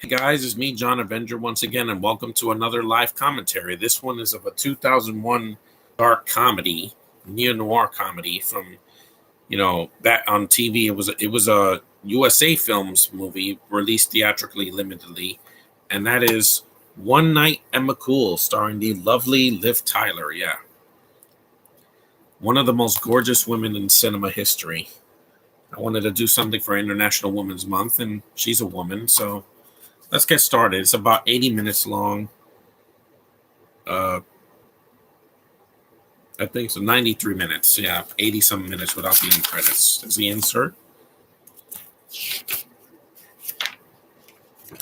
Hey guys, it's me, John Avenger, once again, and welcome to another live commentary. This one is of a 2001 dark comedy, neo noir comedy from back on TV. It was a USA Films movie released theatrically, limitedly, and that is One Night at Mccool, starring the lovely Liv Tyler. Yeah, one of the most gorgeous women in cinema history. I wanted to do something for International Women's Month, and she's a woman, so let's get started. It's about 80 minutes long. Uh, I think so, 93 minutes. Yeah, 80 some minutes without the end credits. There's the insert.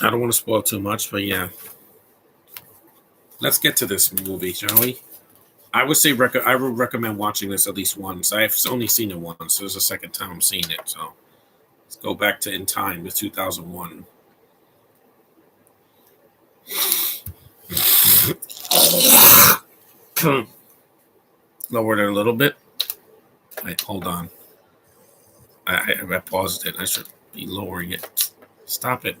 I don't want to spoil too much, but yeah. Let's get to this movie, shall we? I would say I would recommend watching this at least once. I've only seen it once. So this is the second time I'm seeing it. So let's go back to in time to 2001. Lowered it a little bit. Wait, hold on. I paused it. I should be lowering it. Stop it.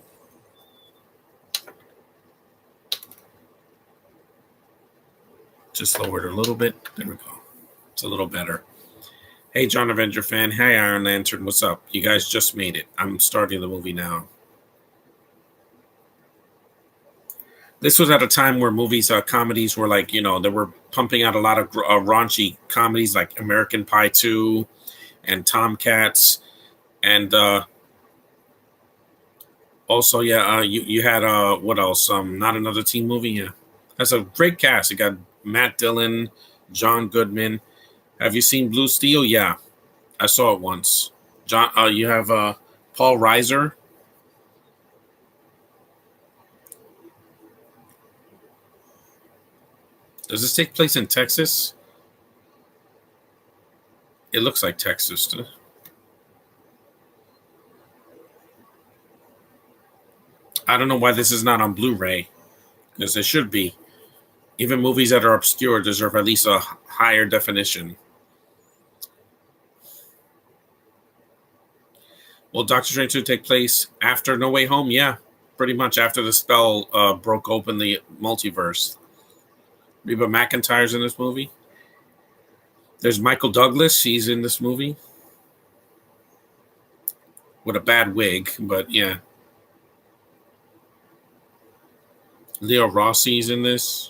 Just lowered it a little bit. There we go. It's a little better. Hey, John Avenger fan. Hey, Iron Lantern. What's up? You guys just made it. I'm starting the movie now. This was at a time where comedies were like, they were pumping out a lot of raunchy comedies like American Pie 2 and Tomcats. And also, you had, what else? Not Another Teen Movie. Yeah. That's a great cast. You got Matt Dillon, John Goodman. Have you seen Blue Steel? Yeah. I saw it once. You have Paul Reiser. Does this take place in Texas? It looks like Texas. I don't know why this is not on Blu-ray, because it should be. Even movies that are obscure deserve at least a higher definition. Will Doctor Strange 2 take place after No Way Home? Yeah, pretty much after the spell broke open the multiverse. Reba McEntire's in this movie. There's Michael Douglas. He's in this movie. With a bad wig, but yeah. Leo Rossi's in this.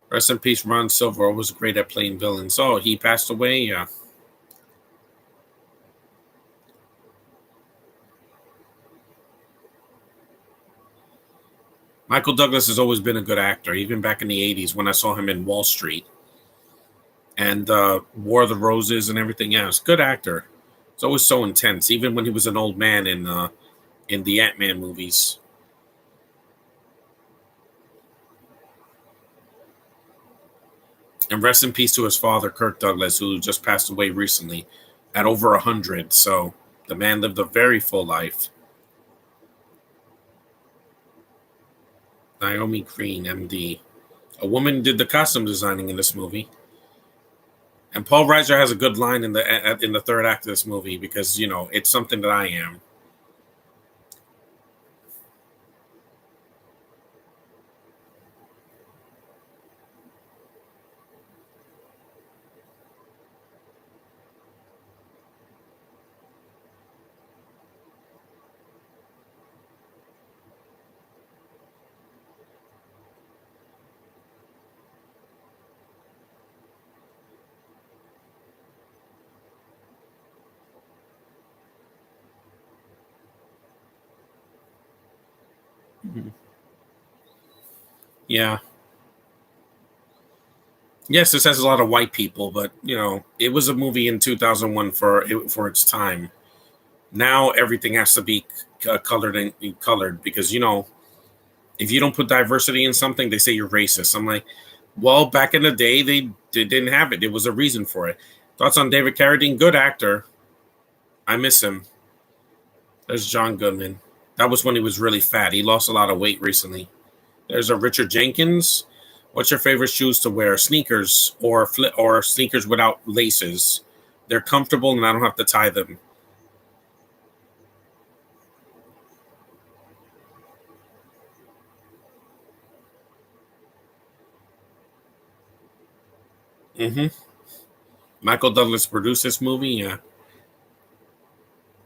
Rest in peace, Ron Silver was great at playing villains. Oh, he passed away? Yeah. Michael Douglas has always been a good actor, even back in the 80s when I saw him in Wall Street and War of the Roses and everything else. Good actor. It's always so intense, even when he was an old man in the Ant-Man movies. And rest in peace to his father, Kirk Douglas, who just passed away recently at over 100. So the man lived a very full life. Naomi Green, MD. A woman did the costume designing in this movie. And Paul Reiser has a good line in the third act of this movie because, it's something that I am. Mm-hmm. Yeah. Yes, this has a lot of white people, but it was a movie in 2001 for its time. Now everything has to be colored because if you don't put diversity in something, they say you're racist. I'm like, well, back in the day, they didn't have it. There was a reason for it. Thoughts on David Carradine? Good actor. I miss him. There's John Goodman. That was when he was really fat. He lost a lot of weight recently. There's a Richard Jenkins. What's your favorite shoes to wear? Sneakers or sneakers without laces. They're comfortable and I don't have to tie them. hmm Michael Douglas produced this movie. Yeah,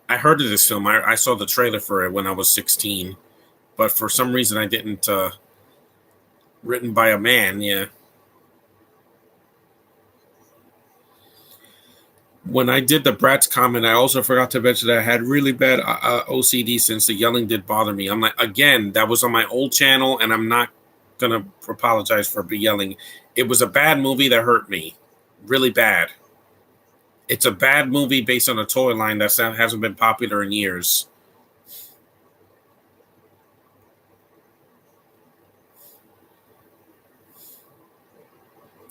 I heard of this film. I saw the trailer for it when I was 16, but for some reason I didn't. Written by a man. Yeah. When I did the Bratz comment, I also forgot to mention that I had really bad OCD since the yelling did bother me. I'm like, again, that was on my old channel, and I'm not gonna apologize for yelling. It was a bad movie that hurt me, really bad. It's a bad movie based on a toy line that hasn't been popular in years.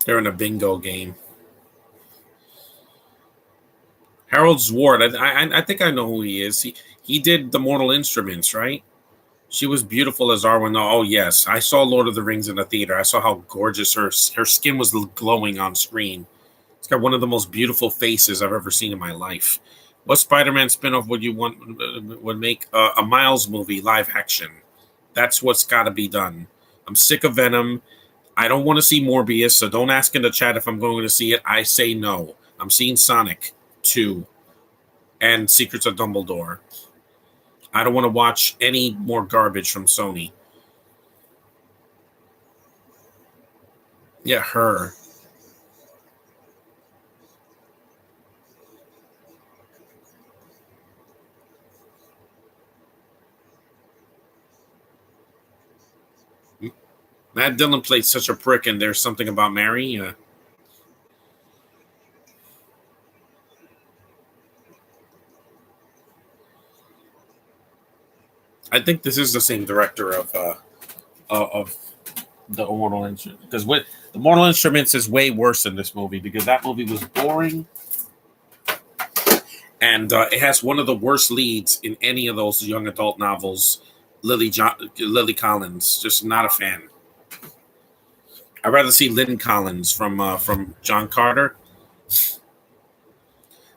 They're in a bingo game. Harold Zwart. I think I know who he is. He did the Mortal Instruments, right? She was beautiful as Arwen. Oh yes, I saw Lord of the Rings in the theater. I saw how gorgeous her skin was glowing on screen. It's got one of the most beautiful faces I've ever seen in my life. What Spider-Man spinoff would you want would make a Miles movie live action? That's what's got to be done. I'm sick of Venom. I don't want to see Morbius, so don't ask in the chat if I'm going to see it. I say no. I'm seeing Sonic 2 and Secrets of Dumbledore. I don't want to watch any more garbage from Sony. Yeah, her. Matt Dillon played such a prick, and there's something about Mary. I think this is the same director of the Mortal Instruments, because the Mortal Instruments is way worse than this movie because that movie was boring and it has one of the worst leads in any of those young adult novels. Lily Collins, just not a fan. I'd rather see Lynn Collins from John Carter.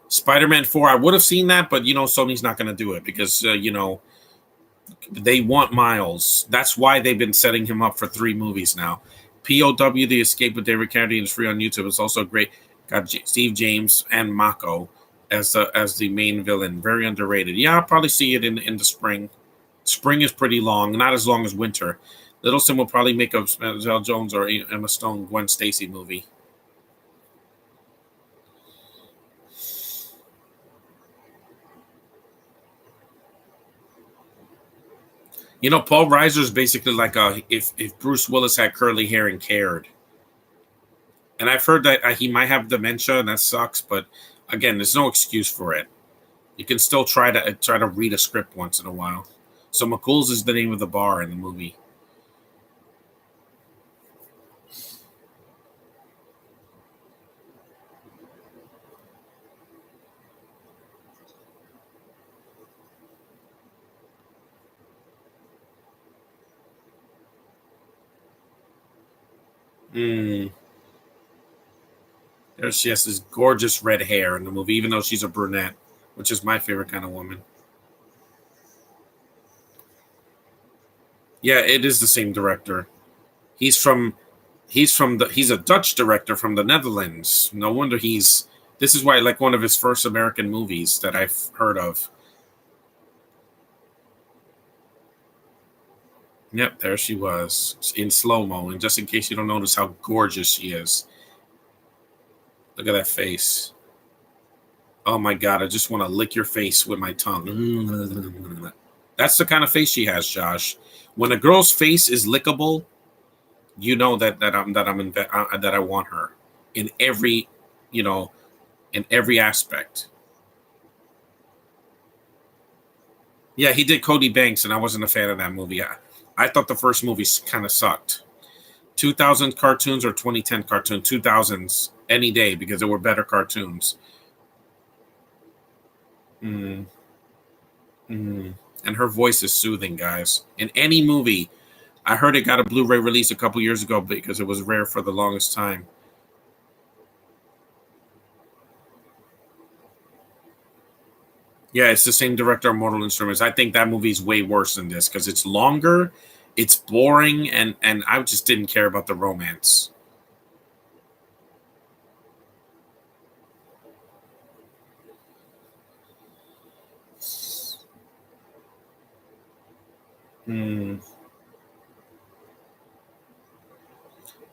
Spider-Man 4, I would have seen that, but Sony's not going to do it because they want Miles. That's why they've been setting him up for 3 movies now. POW: The Escape of David Carradine is free on YouTube. It's also great. Got Steve James and Mako as the main villain. Very underrated. Yeah, I'll probably see it in the spring. Spring is pretty long, not as long as winter. Littleson will probably make a Zell Jones or Emma Stone Gwen Stacy movie. Paul Reiser is basically like if Bruce Willis had curly hair and cared. And I've heard that he might have dementia, and that sucks. But again, there's no excuse for it. You can still try to read a script once in a while. So McCool's is the name of the bar in the movie. Mm. She has this gorgeous red hair in the movie, even though she's a brunette, which is my favorite kind of woman. Yeah, it is the same director. He's from he's a Dutch director from the Netherlands. No wonder he's this is why like one of his first American movies that I've heard of. Yep, there she was in slow mo. And just in case you don't notice how gorgeous she is, look at that face. Oh my god, I just want to lick your face with my tongue. That's the kind of face she has, Josh. When a girl's face is lickable, you know that I want her in every, you know, in every aspect. Yeah, he did Cody Banks, and I wasn't a fan of that movie. I thought the first movie kind of sucked. 2000 cartoons or 2010 cartoon? 2000s any day because there were better cartoons. Mm, mm. And her voice is soothing, guys. In any movie, I heard it got a Blu-ray release a couple years ago because it was rare for the longest time. Yeah, it's the same director of Mortal Instruments. I think that movie's way worse than this because it's longer, it's boring, and I just didn't care about the romance. Hmm.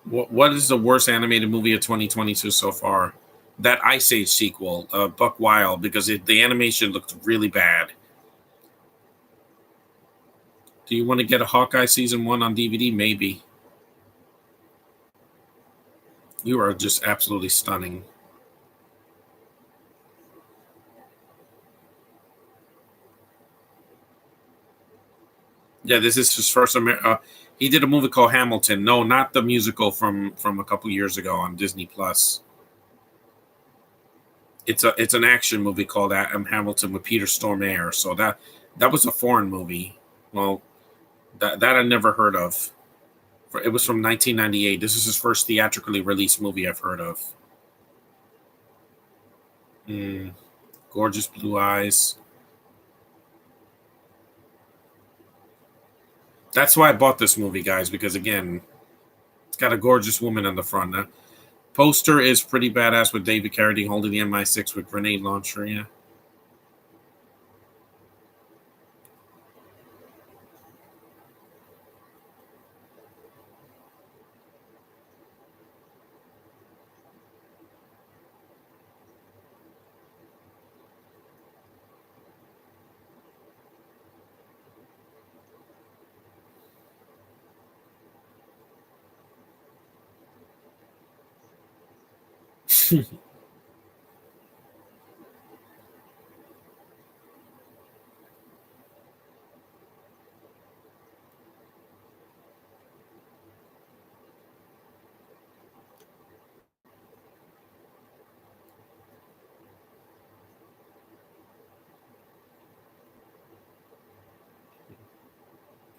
What is the worst animated movie of 2022 so far? That Ice Age sequel, Buck Wild, because the animation looked really bad. Do you want to get a Hawkeye season 1 on DVD? Maybe. You are just absolutely stunning. Yeah, this is his first. He did a movie called Hamilton. No, not the musical from a couple years ago on Disney Plus. It's an action movie called Hamilton with Peter Stormare. So that was a foreign movie. Well, that I never heard of. It was from 1998. This is his first theatrically released movie I've heard of. Mm, gorgeous blue eyes. That's why I bought this movie, guys, because again, it's got a gorgeous woman on the front. Poster is pretty badass with David Carradine holding the MI6 with grenade launcher. Yeah.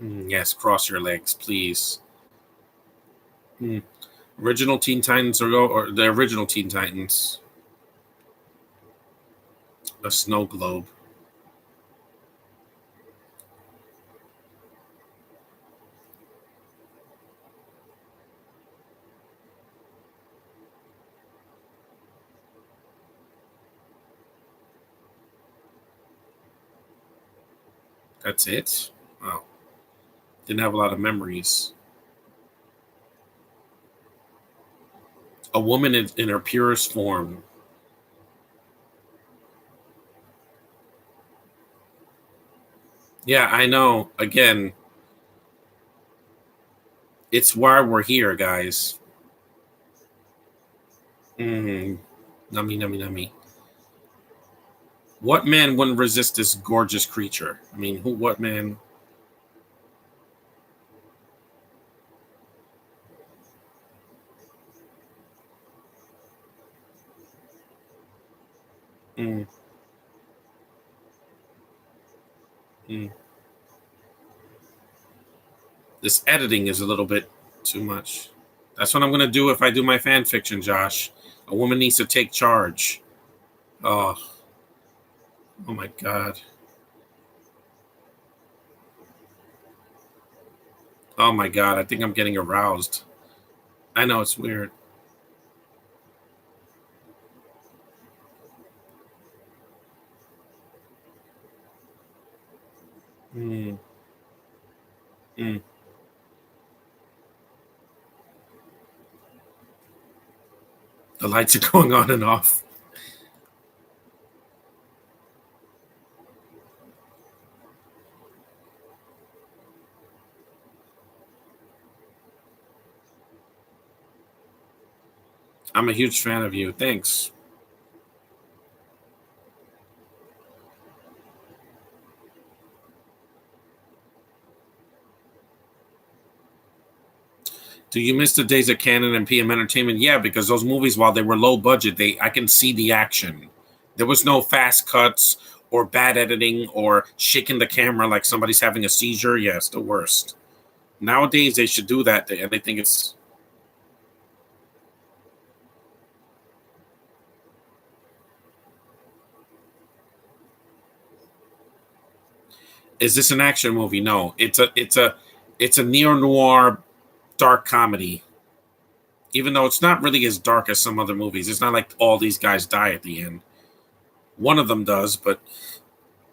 Yes, cross your legs, please. Mm. Original Teen Titans or the original Teen Titans, a snow globe. That's it. Wow, didn't have a lot of memories. A woman in her purest form. Yeah, I know. Again, it's why we're here, guys. Mm, nummy, nummy, nummy. What man wouldn't resist this gorgeous creature? I mean, who? What man? Mm, mm. This editing is a little bit too much. That's what I'm gonna do if I do my fan fiction, Josh. A woman needs to take charge. Oh, oh my god. Oh my god. I think I'm getting aroused. I know it's weird. Mm, mm. The lights are going on and off. I'm a huge fan of you. Thanks. Do you miss the days of Canon and PM Entertainment? Yeah, because those movies, while they were low budget, they I can see the action. There was no fast cuts or bad editing or shaking the camera like somebody's having a seizure. Yes, the worst. Nowadays, they should do that, and they think it's. Is this an action movie? No, it's a neo noir dark comedy. Even though it's not really as dark as some other movies, it's not like all these guys die at the end. One of them does, but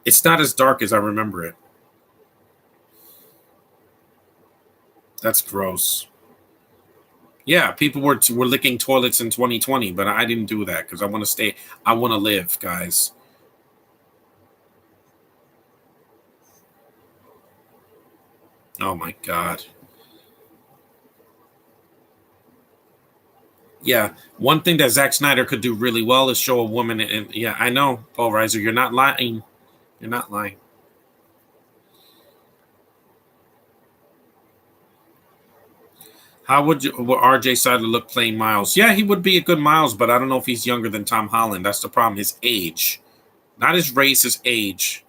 it's not as dark as I remember it. That's gross. Yeah, people were licking toilets in 2020, but I didn't do that because I want to stay. I want to live, guys. Oh my god. Yeah, one thing that Zack Snyder could do really well is show a woman. And yeah, I know, Paul Reiser, you're not lying. You're not lying. How would RJ Sider look playing Miles? Yeah, he would be a good Miles, but I don't know if he's younger than Tom Holland. That's the problem. His age, not his race, his age.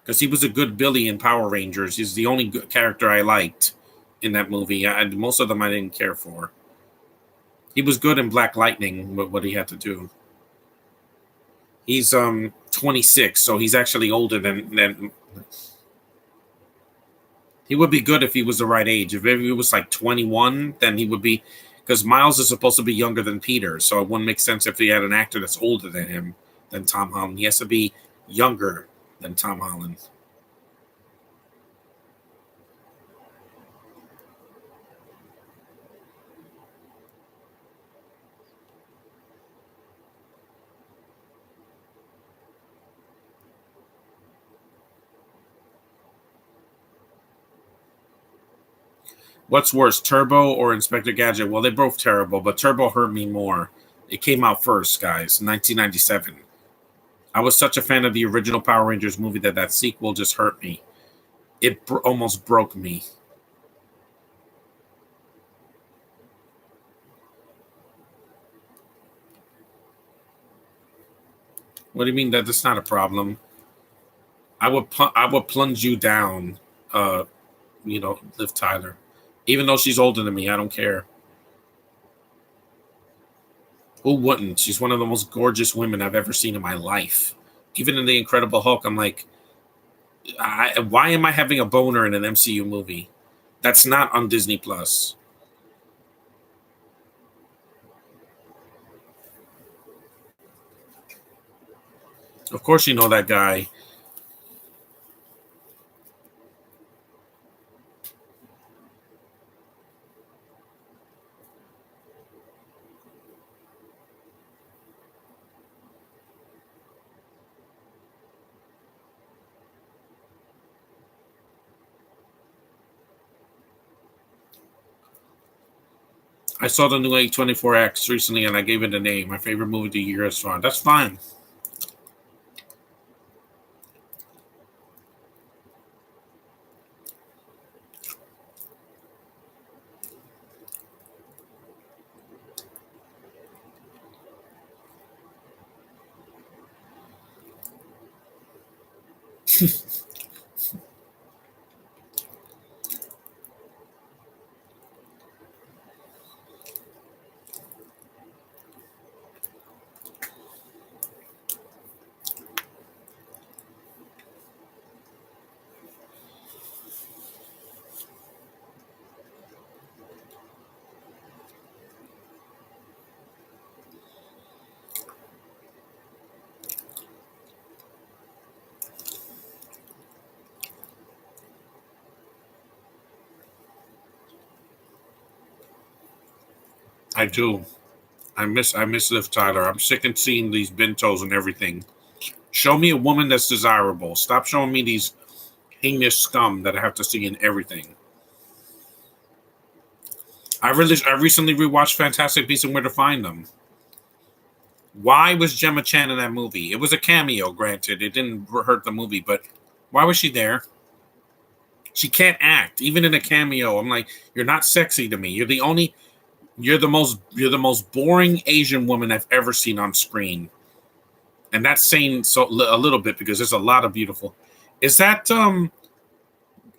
Because he was a good Billy in Power Rangers. He's the only good character I liked in that movie. Most of them I didn't care for. He was good in Black Lightning. What he had to do. He's 26, so he's actually older than. He would be good if he was the right age. If he was like 21, then he would be. Because Miles is supposed to be younger than Peter, so it wouldn't make sense if he had an actor that's older than him, than Tom Holland. He has to be younger than Tom Holland. What's worse, Turbo or Inspector Gadget? Well, they're both terrible, but Turbo hurt me more. It came out first, guys, 1997. I was such a fan of the original Power Rangers movie that sequel just hurt me. It almost broke me. What do you mean that that's not a problem? I would plunge you down, uh, Liv Tyler. Even though she's older than me, I don't care. Who wouldn't? She's one of the most gorgeous women I've ever seen in my life. Even in the Incredible Hulk, I'm like, why am I having a boner in an MCU movie? That's not on Disney Plus. Of course, you know that guy. I saw the new A24X recently, and I gave it a name. My favorite movie of the year is fun. That's fine. I do. I miss Liv Tyler. I'm sick of seeing these bentos and everything. Show me a woman that's desirable. Stop showing me these heinous scum that I have to see in everything. I recently rewatched Fantastic Beasts and Where to Find Them. Why was Gemma Chan in that movie? It was a cameo, granted. It didn't hurt the movie, but why was she there? She can't act, even in a cameo. I'm like, you're not sexy to me. You're the most boring Asian woman I've ever seen on screen. And that's saying a little bit because there's a lot of beautiful. Is that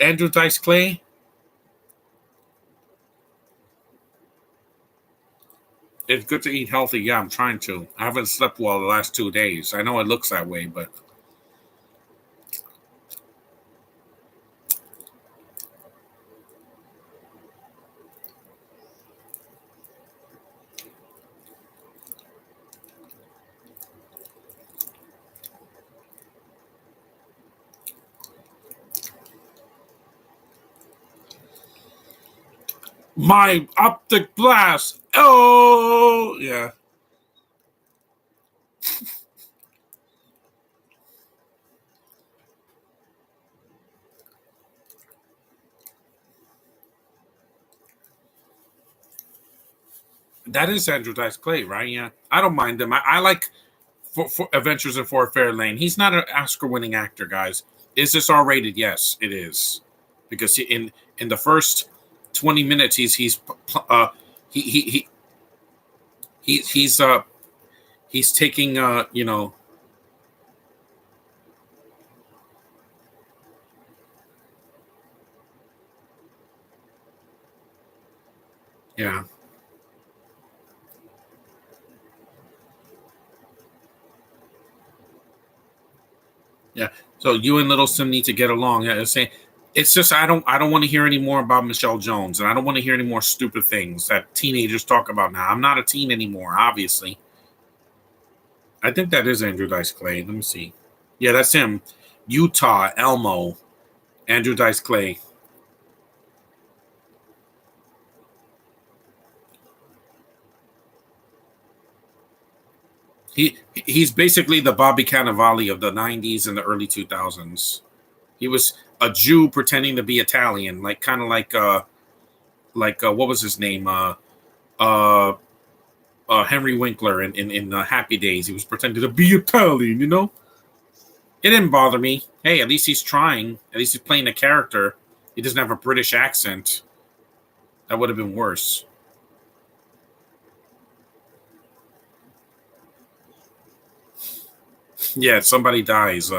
Andrew Dice Clay? It's good to eat healthy. Yeah, I'm trying to. I haven't slept well the last 2 days. I know it looks that way, but my optic glass. Oh, yeah. That is Andrew Dice Clay, right? Yeah. I don't mind him. I like for Adventures in Fort Fairlane. He's not an Oscar-winning actor, guys. Is this R-rated? Yes, it is, because in the first 20 minutes, he he he he he's taking yeah. Yeah. So you and Little Sim need to get along. Yeah, saying it's just I don't want to hear any more about Michelle Jones, and I don't want to hear any more stupid things that teenagers talk about now. I'm not a teen anymore, obviously. I think that is Andrew Dice Clay. Let me see. Yeah, that's him. Utah, Elmo, Andrew Dice Clay. He's basically the Bobby Cannavale of the '90s and the early 2000s. He was a Jew pretending to be Italian, like kind of like what was his name? Uh Henry Winkler in Happy Days. He was pretending to be Italian, you know? It didn't bother me. Hey, at least he's trying. At least he's playing a character. He doesn't have a British accent. That would have been worse. Yeah, somebody dies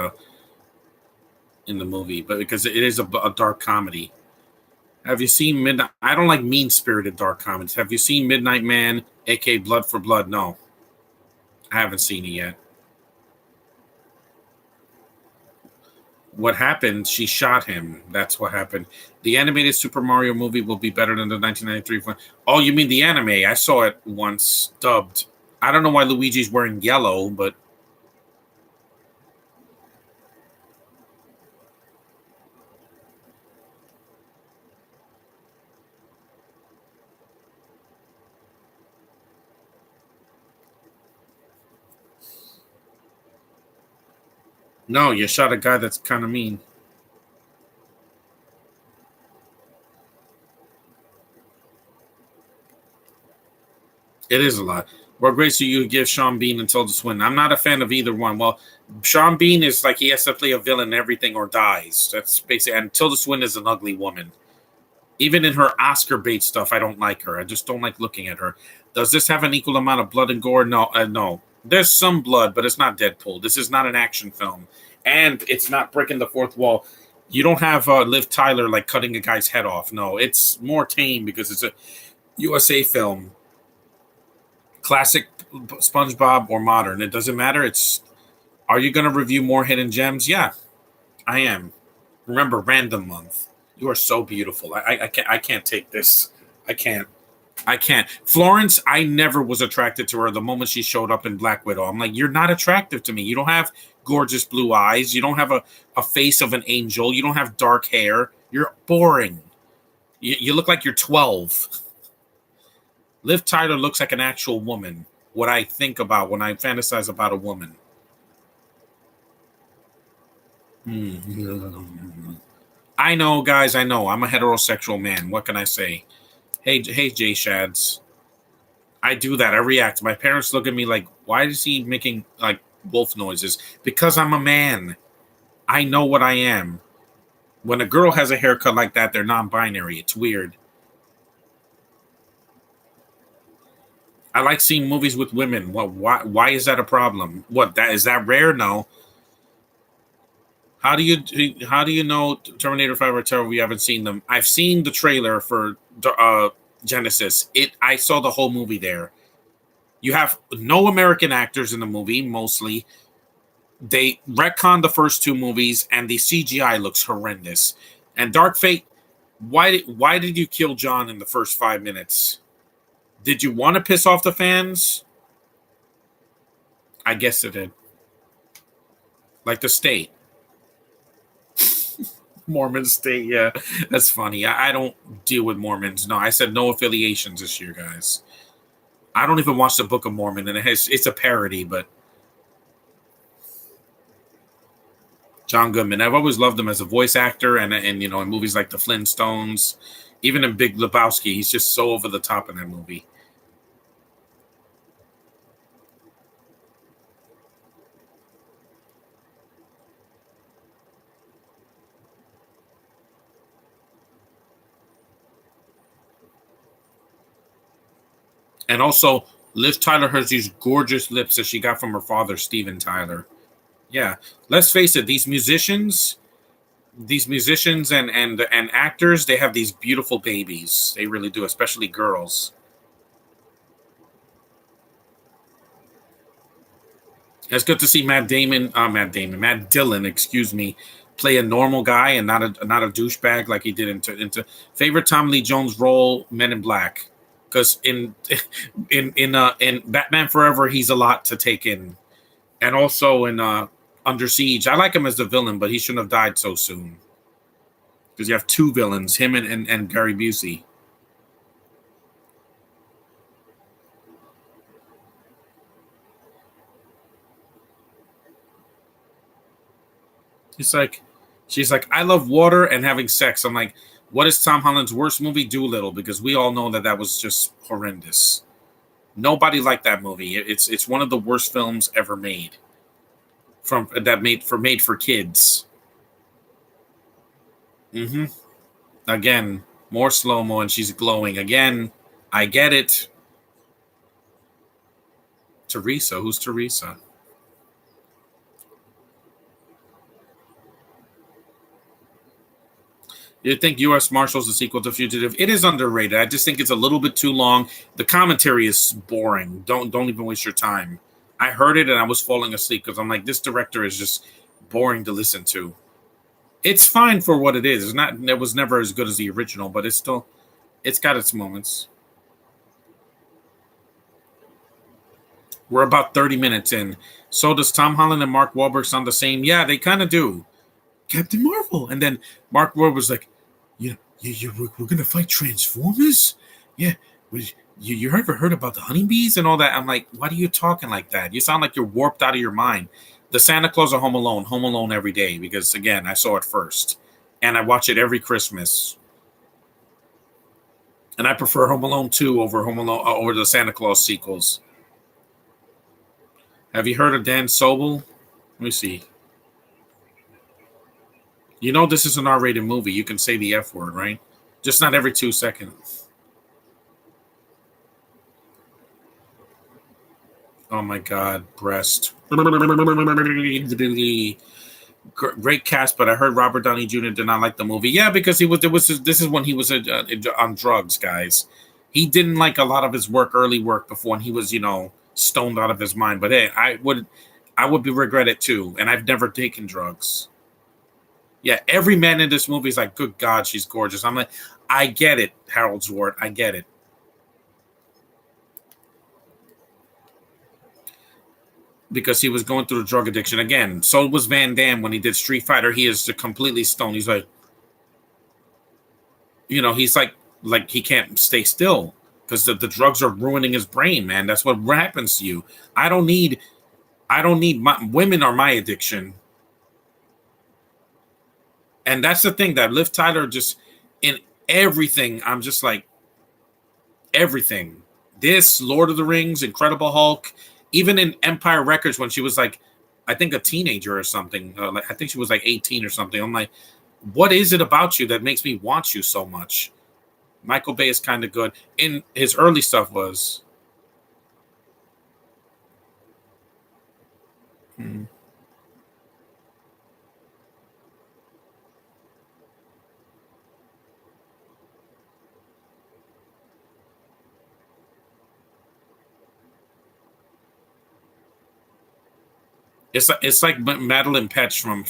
in the movie, but because it is a dark comedy. Have you seen Midnight? I don't like mean spirited dark comedies. Have you seen Midnight Man, aka Blood for Blood? No, I haven't seen it yet. What happened? She shot him. That's what happened. The animated Super Mario movie will be better than the 1993 one. Oh, you mean the anime? I saw it once dubbed. I don't know why Luigi's wearing yellow, but no, you shot a guy that's kind of mean. It is a lot. What grades do you give Sean Bean and Tilda Swinton? I'm not a fan of either one. Well, Sean Bean is like he has to play a villain in everything or dies. That's basically. And Tilda Swinton is an ugly woman. Even in her Oscar bait stuff, I don't like her. I just don't like looking at her. Does this have an equal amount of blood and gore? No, no. There's some blood, but it's not Deadpool. This is not an action film, and it's not breaking the fourth wall. You don't have Liv Tyler like cutting a guy's head off. No, it's more tame because it's a USA film, classic SpongeBob or modern. It doesn't matter. It's Are you going to review more hidden gems? Yeah, I am. Remember, random month. You are so beautiful. I can't take this. I can't. I can't. Florence, I never was attracted to her the moment she showed up in Black Widow. I'm like, you're not attractive to me. You don't have gorgeous blue eyes. You don't have a face of an angel. You don't have dark hair. You're boring. You look like you're 12. Liv Tyler looks like an actual woman. What I think about when I fantasize about a woman. Hmm. I know, guys. I know. I'm a heterosexual man. What can I say? Hey, Jay Shads. I do that. I react. My parents look at me like, why is he making like wolf noises? Because I'm a man. I know what I am. When a girl has a haircut like that, they're non-binary. It's weird. I like seeing movies with women. What? Why? Why is that a problem? What? That is that rare? No. how do you know Terminator 5 or Terror? We haven't seen them. I've seen the trailer for Genesis. I saw the whole movie there. You have no American actors in the movie, mostly. They retconned the first two movies, and the CGI looks horrendous. And Dark Fate, why did you kill John in the first 5 minutes? Did you want to piss off the fans? I guess it did. Like the state. Mormon state, yeah. That's funny. I don't deal with Mormons. No, I said no affiliations this year, guys. I don't even watch the Book of Mormon, and it's a parody, but John Goodman. I've always loved him as a voice actor, and in movies like The Flintstones, even in Big Lebowski, he's just so over the top in that movie. And also, Liv Tyler has these gorgeous lips that she got from her father, Steven Tyler. Yeah, let's face it, these musicians and actors, they have these beautiful babies. They really do, especially girls. It's good to see Matt Dillon, excuse me, play a normal guy and not a douchebag like he did into favorite Tom Lee Jones role, Men in Black, because in Batman Forever he's a lot to take in, and also in Under Siege. I like him as the villain, but he shouldn't have died so soon because you have two villains, him and Gary Busey. He's like, she's like, I love water and having sex. I'm like, what is Tom Holland's worst movie? Doolittle, because we all know that was just horrendous. Nobody liked that movie. It's one of the worst films ever made made for kids. Hmm. Again, more slow mo, and she's glowing again. I get it. Teresa, who's Teresa? You think U.S. Marshals the sequel to Fugitive? It is underrated. I just think it's a little bit too long. The commentary is boring. Don't even waste your time. I heard it and I was falling asleep because I'm like, this director is just boring to listen to. It's fine for what it is. It's not. It was never as good as the original, but it's got its moments. We're about 30 minutes in. So does Tom Holland and Mark Wahlberg sound the same? Yeah, they kind of do. Captain Marvel, and then Mark Wahlberg was like, we're gonna fight Transformers. Yeah, you ever heard about the honeybees and all that? I'm like, why are you talking like that? You sound like you're warped out of your mind. The Santa Claus or Home Alone every day because again, I saw it first, and I watch it every Christmas. And I prefer Home Alone 2 over Home Alone over the Santa Claus sequels. Have you heard of Dan Sobel? Let me see. You know this is an R-rated movie. You can say the F word, right? Just not every 2 seconds. Oh my God, breast. Great cast, but I heard Robert Downey Jr. did not like the movie. Yeah, because he was. There was. This is when he was on drugs, guys. He didn't like a lot of his early work before, and he was, stoned out of his mind. But hey, I would be regret it too. And I've never taken drugs. Yeah, every man in this movie is like, good God, she's gorgeous. I'm like, I get it, Harold Zwart. I get it. Because he was going through drug addiction again. So was Van Damme when he did Street Fighter. He is completely stoned. He's like, he's like he can't stay still because the drugs are ruining his brain, man. That's what happens to you. I don't need, women are my addiction. And that's the thing that Liv Tyler just in everything. I'm just like everything. This Lord of the Rings, Incredible Hulk, even in Empire Records when she was like, I think a teenager or something. I think she was like 18 or something. I'm like, what is it about you that makes me want you so much? Michael Bay is kind of good. In his early stuff was. Hmm. It's like Madeline Petch from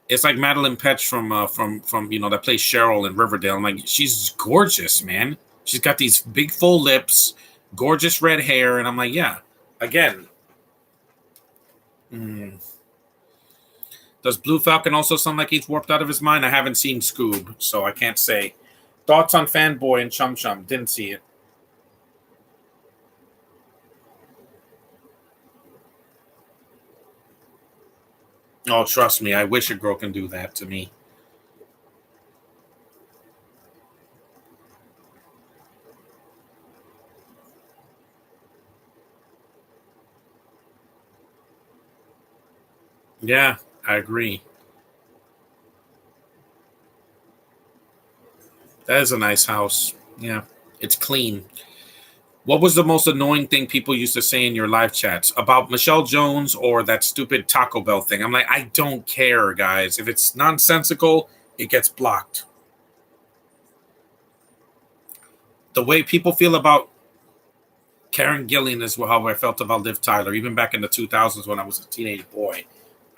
it's like Madeline Petch from that plays Cheryl in Riverdale. I'm like, she's gorgeous, man. She's got these big full lips, gorgeous red hair, and I'm like, yeah. Again, mm, does Blue Falcon also sound like he's warped out of his mind? I haven't seen Scoob, so I can't say. Thoughts on Fanboy and Chum Chum? Didn't see it. Oh, trust me, I wish a girl can do that to me. Yeah, I agree. That is a nice house. Yeah, it's clean. What was the most annoying thing people used to say in your live chats about Michelle Jones or that stupid Taco Bell thing? I'm like, I don't care, guys. If it's nonsensical, it gets blocked. The way people feel about Karen Gillian is how I felt about Liv Tyler, even back in the 2000s when I was a teenage boy.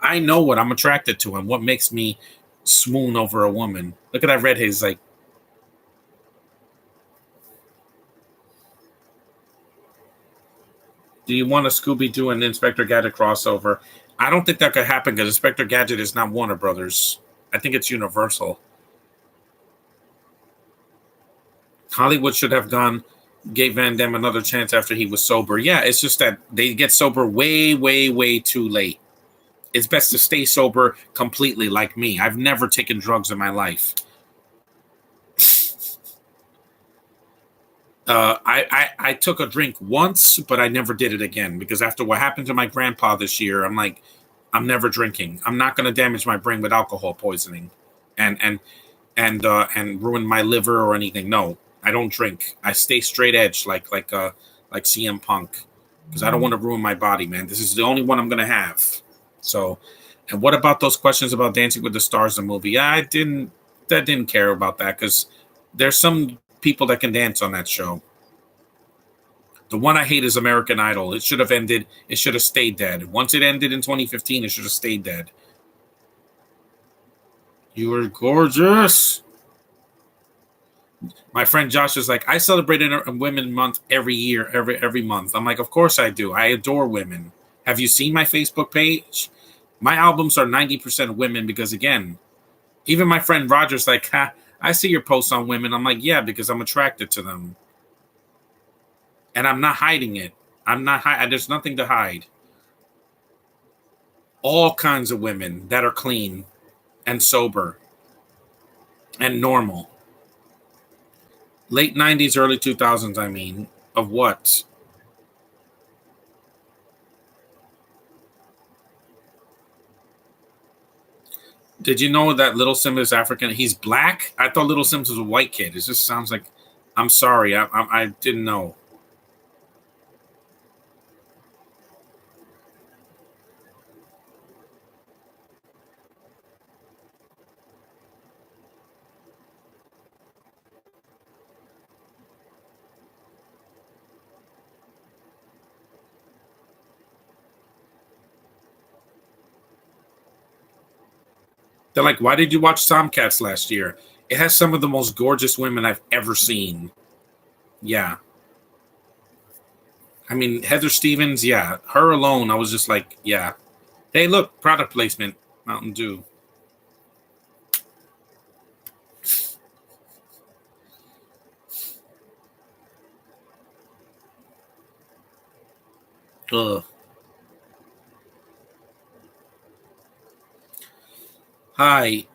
I know what I'm attracted to and what makes me swoon over a woman. Look at that redhead. He's like, do you want a Scooby Doo and Inspector Gadget crossover? I don't think that could happen because Inspector Gadget is not Warner Brothers. I think it's Universal. Hollywood should have gave Van Damme another chance after he was sober. Yeah, it's just that they get sober way, way, way too late. It's best to stay sober completely, like me. I've never taken drugs in my life. I took a drink once, but I never did it again because after what happened to my grandpa this year, I'm like, I'm never drinking. I'm not going to damage my brain with alcohol poisoning, and ruin my liver or anything. No, I don't drink. I stay straight edge like CM Punk because I don't want to ruin my body, man. This is the only one I'm going to have. So, and what about those questions about Dancing with the Stars, the movie? I didn't care about that because there's some people that can dance on that show. The one I hate is American Idol. It should have ended. It should have stayed dead. Once it ended in 2015, it should have stayed dead. You were gorgeous. My friend Josh is like, I celebrate a Women Month every year, every month. I'm like, of course I do. I adore women. Have you seen my Facebook page? My albums are 90% women because again, even my friend Roger's like, ha, I see your posts on women. I'm like, yeah, because I'm attracted to them. And I'm not hiding it. There's nothing to hide. All kinds of women that are clean and sober and normal. Late 90s, early 2000s, I mean. Of what? Did you know that Little Simba is African? He's black? I thought Little Simba was a white kid. It just sounds like. I'm sorry. I didn't know. They're like, why did you watch Tomcats last year? It has some of the most gorgeous women I've ever seen. Yeah. I mean, Heather Stevens, yeah. Her alone, I was just like, yeah. Hey, look, product placement, Mountain Dew. Ugh. Hi,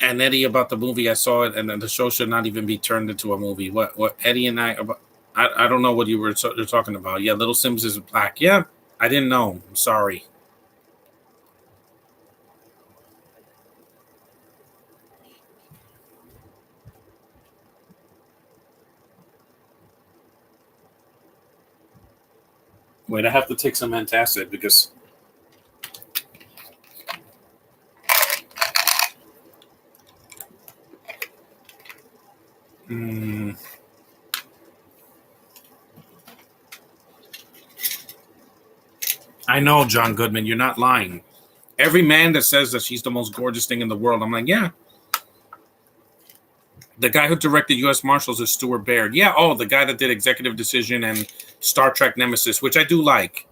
and Eddie about the movie. I saw it, and then the show should not even be turned into a movie. What Eddie and I about? I don't know what you're talking about. Yeah, Little Sims is black. Yeah, I didn't know. I'm sorry. Wait, I have to take some antacid because. Mm, I know, John Goodman, you're not lying. Every man that says that she's the most gorgeous thing in the world, I'm like, yeah. The guy who directed U.S. Marshals is Stuart Baird. Yeah, the guy that did Executive Decision and Star Trek Nemesis, which I do like.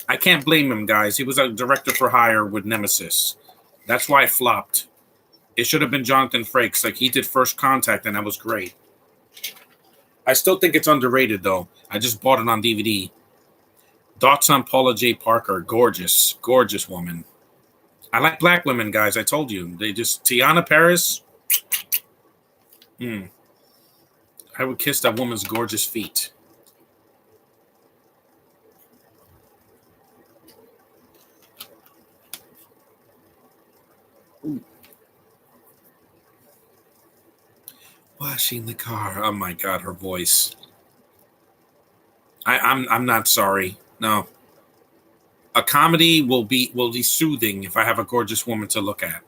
I can't blame him, guys. He was a director for hire with Nemesis. That's why it flopped. It should have been Jonathan Frakes. Like, he did First Contact, and that was great. I still think it's underrated, though. I just bought it on DVD. Thoughts on Paula J. Parker. Gorgeous. Gorgeous woman. I like black women, guys. I told you. Tiana Paris. I would kiss that woman's gorgeous feet. Ooh. Washing the car. Oh my God, her voice. I'm not sorry. No. A comedy will be soothing if I have a gorgeous woman to look at.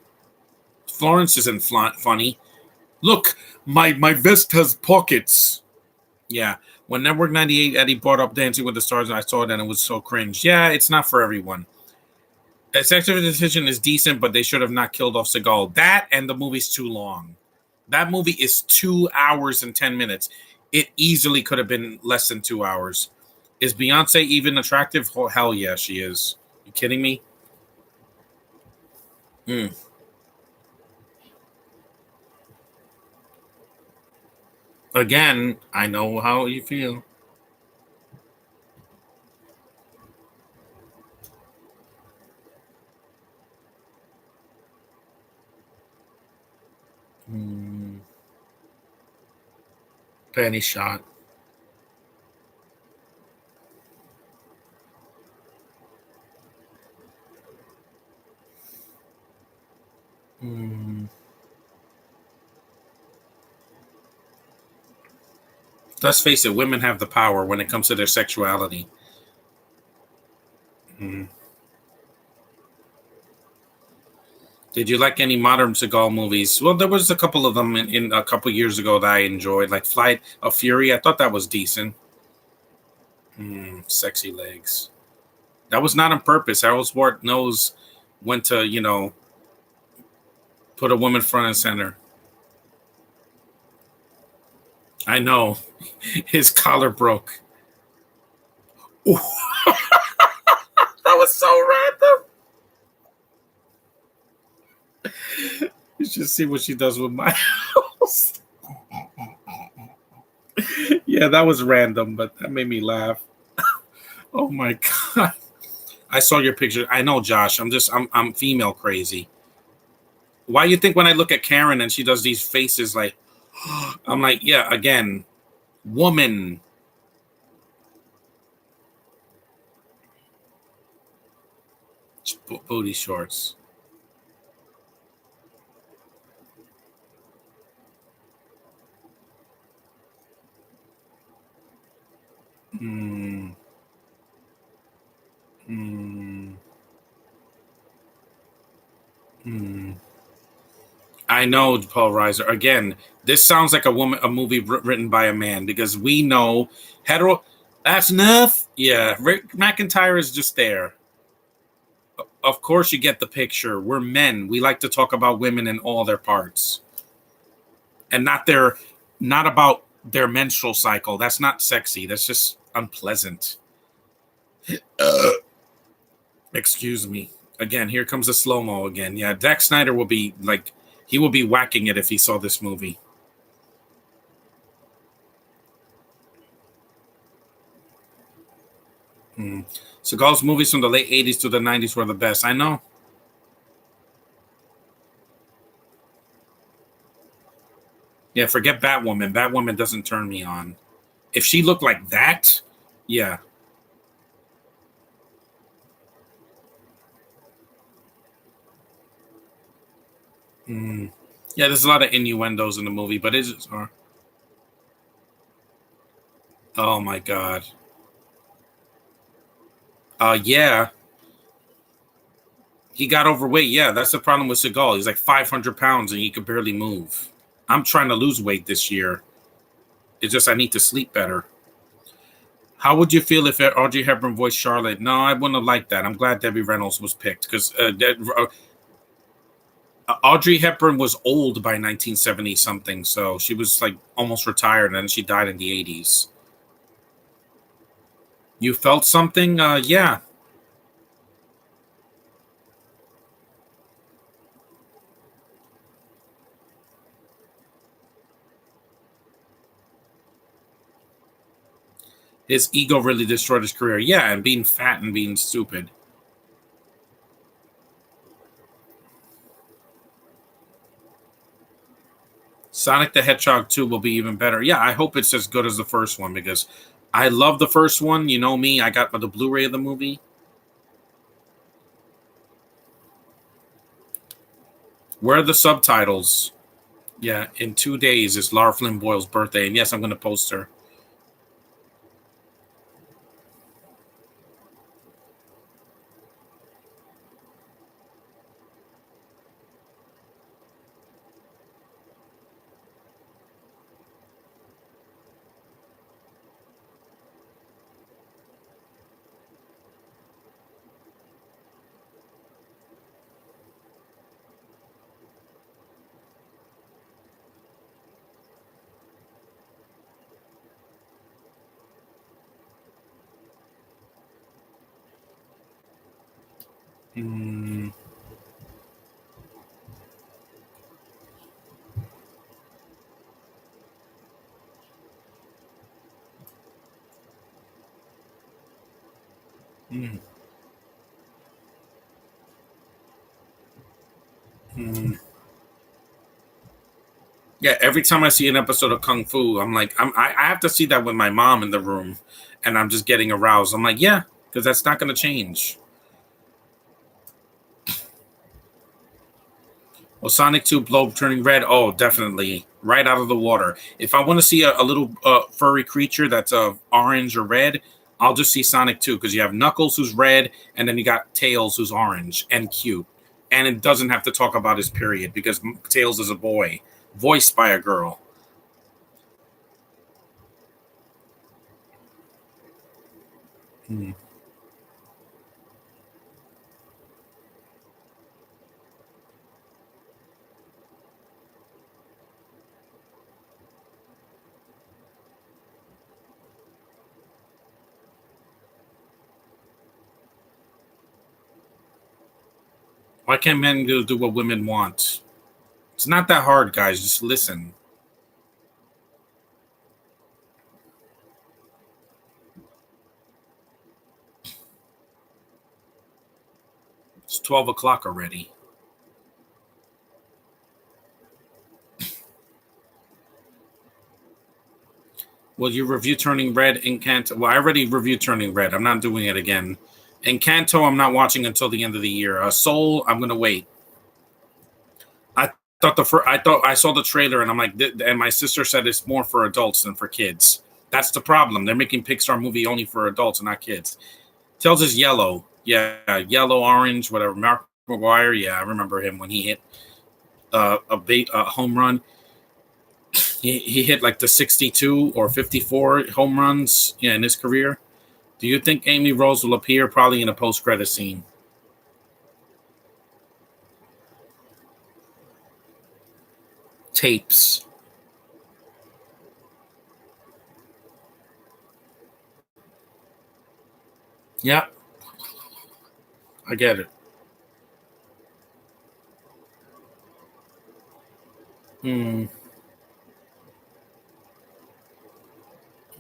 Florence isn't funny. Look, my vest has pockets. Yeah. When Network 98 Eddie brought up Dancing with the Stars, and I saw it and it was so cringe. Yeah, it's not for everyone. Executive Decision is decent, but they should have not killed off Seagal. That and the movie's too long. That movie is 2 hours and 10 minutes. It easily could have been less than 2 hours. Is Beyonce even attractive? Oh, hell yeah, she is. You kidding me? Again, I know how you feel. Penny shot. Let's face it, women have the power when it comes to their sexuality. Did you like any modern Seagal movies? Well, there was a couple of them in a couple years ago that I enjoyed, like Flight of Fury. I thought that was decent. Sexy legs. That was not on purpose. Harold Swart knows when to, put a woman front and center. I know. His collar broke. That was so random. You should see what she does with my house. Yeah, that was random, but that made me laugh. Oh my God. I saw your picture. I know, Josh. I'm female crazy. Why you think when I look at Karen and she does these faces like, I'm like, yeah, again, woman. Booty shorts. I know, Paul Reiser. Again, this sounds like a movie written by a man because we know hetero. That's enough. Yeah, Rick McIntyre is just there. Of course, you get the picture. We're men. We like to talk about women in all their parts, and not about their menstrual cycle. That's not sexy. That's just unpleasant. Excuse me. Again, here comes the slow mo again. Yeah, Zack Snyder will be like, he will be whacking it if he saw this movie. Seagal's movies from the late 80s to the 90s were the best. I know. Yeah, forget Batwoman. Batwoman doesn't turn me on. If she looked like that, yeah. Yeah, there's a lot of innuendos in the movie, but it's oh my God. Yeah. He got overweight. Yeah, that's the problem with Seagal. He's like 500 pounds and he could barely move. I'm trying to lose weight this year. It's just I need to sleep better. How would you feel if Audrey Hepburn voiced Charlotte? No, I wouldn't have liked that. I'm glad Debbie Reynolds was picked because Audrey Hepburn was old by 1970 something, so she was like almost retired, and then she died in the 80s. You felt something? Yeah. His ego really destroyed his career. Yeah, and being fat and being stupid. Sonic the Hedgehog 2 will be even better. Yeah, I hope it's as good as the first one because I love the first one. You know me, I got the Blu-ray of the movie. Where are the subtitles? Yeah, in 2 days is Lara Flynn Boyle's birthday, and yes, I'm going to post her. Mm, mm, mm. Yeah, every time I see an episode of Kung Fu, I'm like, I have to see that with my mom in the room, and I'm just getting aroused. I'm like, yeah, because that's not going to change. Well, Sonic 2 Blow turning red. Oh, definitely. Right out of the water. If I want to see a little furry creature that's orange or red, I'll just see Sonic 2 because you have Knuckles who's red, and then you got Tails who's orange and cute. And it doesn't have to talk about his period because Tails is a boy, voiced by a girl. Hmm. Why can't men do what women want? It's not that hard, guys. Just listen. It's 12 o'clock already. Will you review Turning Red in Kanto? Well, I already reviewed Turning Red. I'm not doing it again. Encanto, I'm not watching until the end of the year. Soul, I'm gonna wait. I I thought I saw the trailer and I'm like, and my sister said it's more for adults than for kids. That's the problem. They're making Pixar movie only for adults and not kids. Tells us yellow, yeah, yellow, orange, whatever. Mark McGuire, yeah, I remember him when he hit a home run. He hit like the 62 or 54 home runs, yeah, in his career. Do you think Amy Rose will appear probably in a post credit scene? Tapes. Yeah, I get it. Hmm.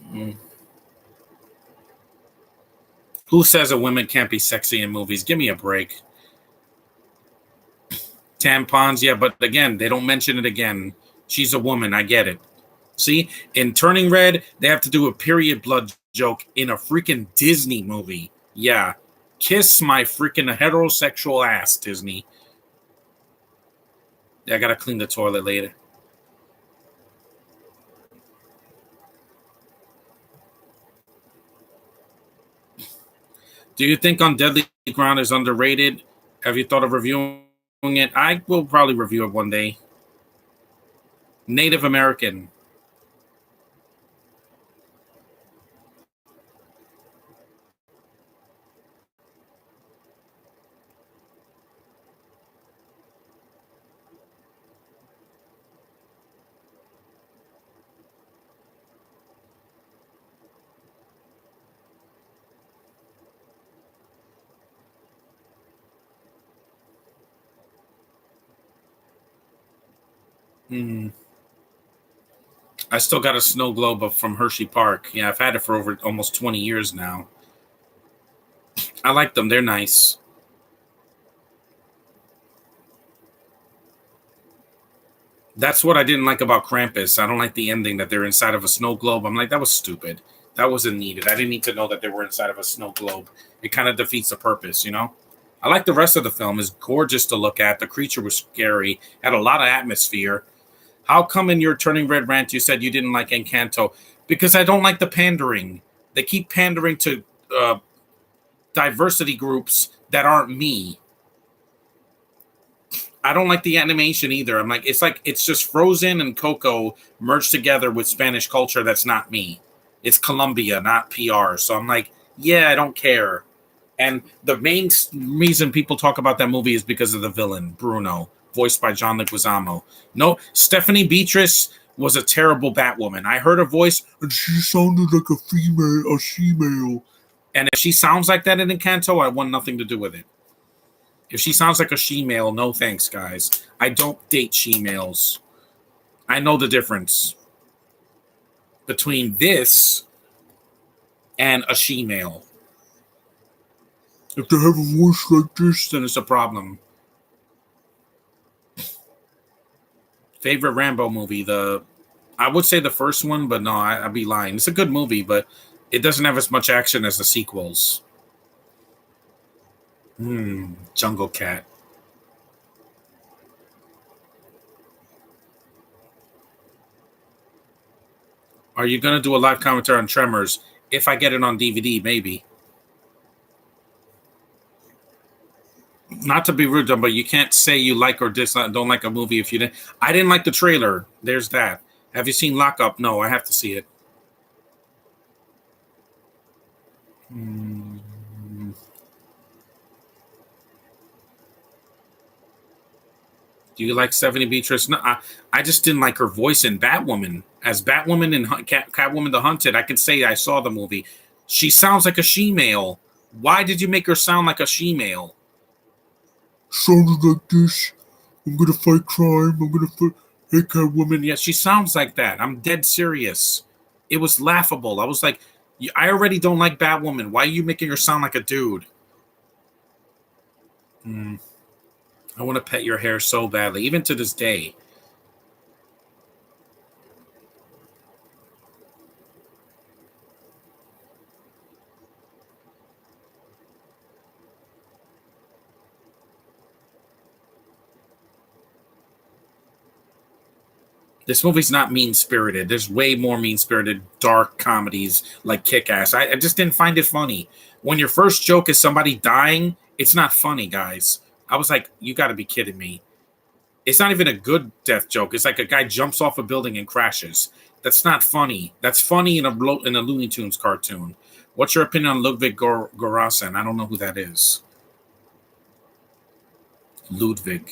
Hmm. Who says a woman can't be sexy in movies? Give me a break. Tampons, yeah, but again, they don't mention it again. She's a woman. I get it. See, in Turning Red, they have to do a period blood joke in a freaking Disney movie. Yeah. Kiss my freaking heterosexual ass, Disney. Yeah, I gotta clean the toilet later. Do you think On Deadly Ground is underrated? Have you thought of reviewing it? I will probably review it one day. Native American. Mm. I still got a snow globe from Hershey Park. Yeah, I've had it for over almost 20 years now. I like them. They're nice. That's what I didn't like about Krampus. I don't like the ending that they're inside of a snow globe. I'm like, that was stupid. That wasn't needed. I didn't need to know that they were inside of a snow globe. It kind of defeats the purpose, you know? I like the rest of the film. It's gorgeous to look at. The creature was scary, had a lot of atmosphere. How come in your Turning Red rant you said you didn't like Encanto? Because I don't like the pandering. They keep pandering to diversity groups that aren't me. I don't like the animation either. I'm like it's just Frozen and Coco merged together with Spanish culture that's not me. It's Colombia, not PR. So I'm like, yeah, I don't care. And the main reason people talk about that movie is because of the villain, Bruno, voiced by John Leguizamo. No, Stephanie Beatrice was a terrible Batwoman. I heard her voice, and she sounded like a female. And if she sounds like that in Encanto, I want nothing to do with it. If she sounds like a she-male, no thanks, guys. I don't date she-males. I know the difference between this and a she-male. If they have a voice like this, then it's a problem. Favorite Rambo movie? I would say the first one, but no, I'd be lying. It's a good movie, but it doesn't have as much action as the sequels. Jungle Cat. Are you gonna do a live commentary on Tremors? If I get it on DVD, maybe. Not to be rude, but you can't say you like or dislike, don't like a movie if you didn't. I didn't like the trailer. There's that. Have you seen Lock Up? No, I have to see it. Hmm. Do you like 70 Beatrice? No, I just didn't like her voice in Batwoman. As Batwoman and Catwoman the Hunted, I can say I saw the movie. She sounds like a she-male. Why did you make her sound like a she-male? Sounded like this. I'm gonna fight crime. I'm gonna fight. Hey, Catwoman. Yeah, she sounds like that. I'm dead serious. It was laughable. I was like, I already don't like Batwoman. Why are you making her sound like a dude? Mm, I want to pet your hair so badly, even to this day. This movie's not mean spirited. There's way more mean spirited, dark comedies like Kick Ass. I just didn't find it funny. When your first joke is somebody dying, it's not funny, guys. I was like, you got to be kidding me. It's not even a good death joke. It's like a guy jumps off a building and crashes. That's not funny. That's funny in a Looney Tunes cartoon. What's your opinion on Ludwig Göransson? I don't know who that is. Ludwig.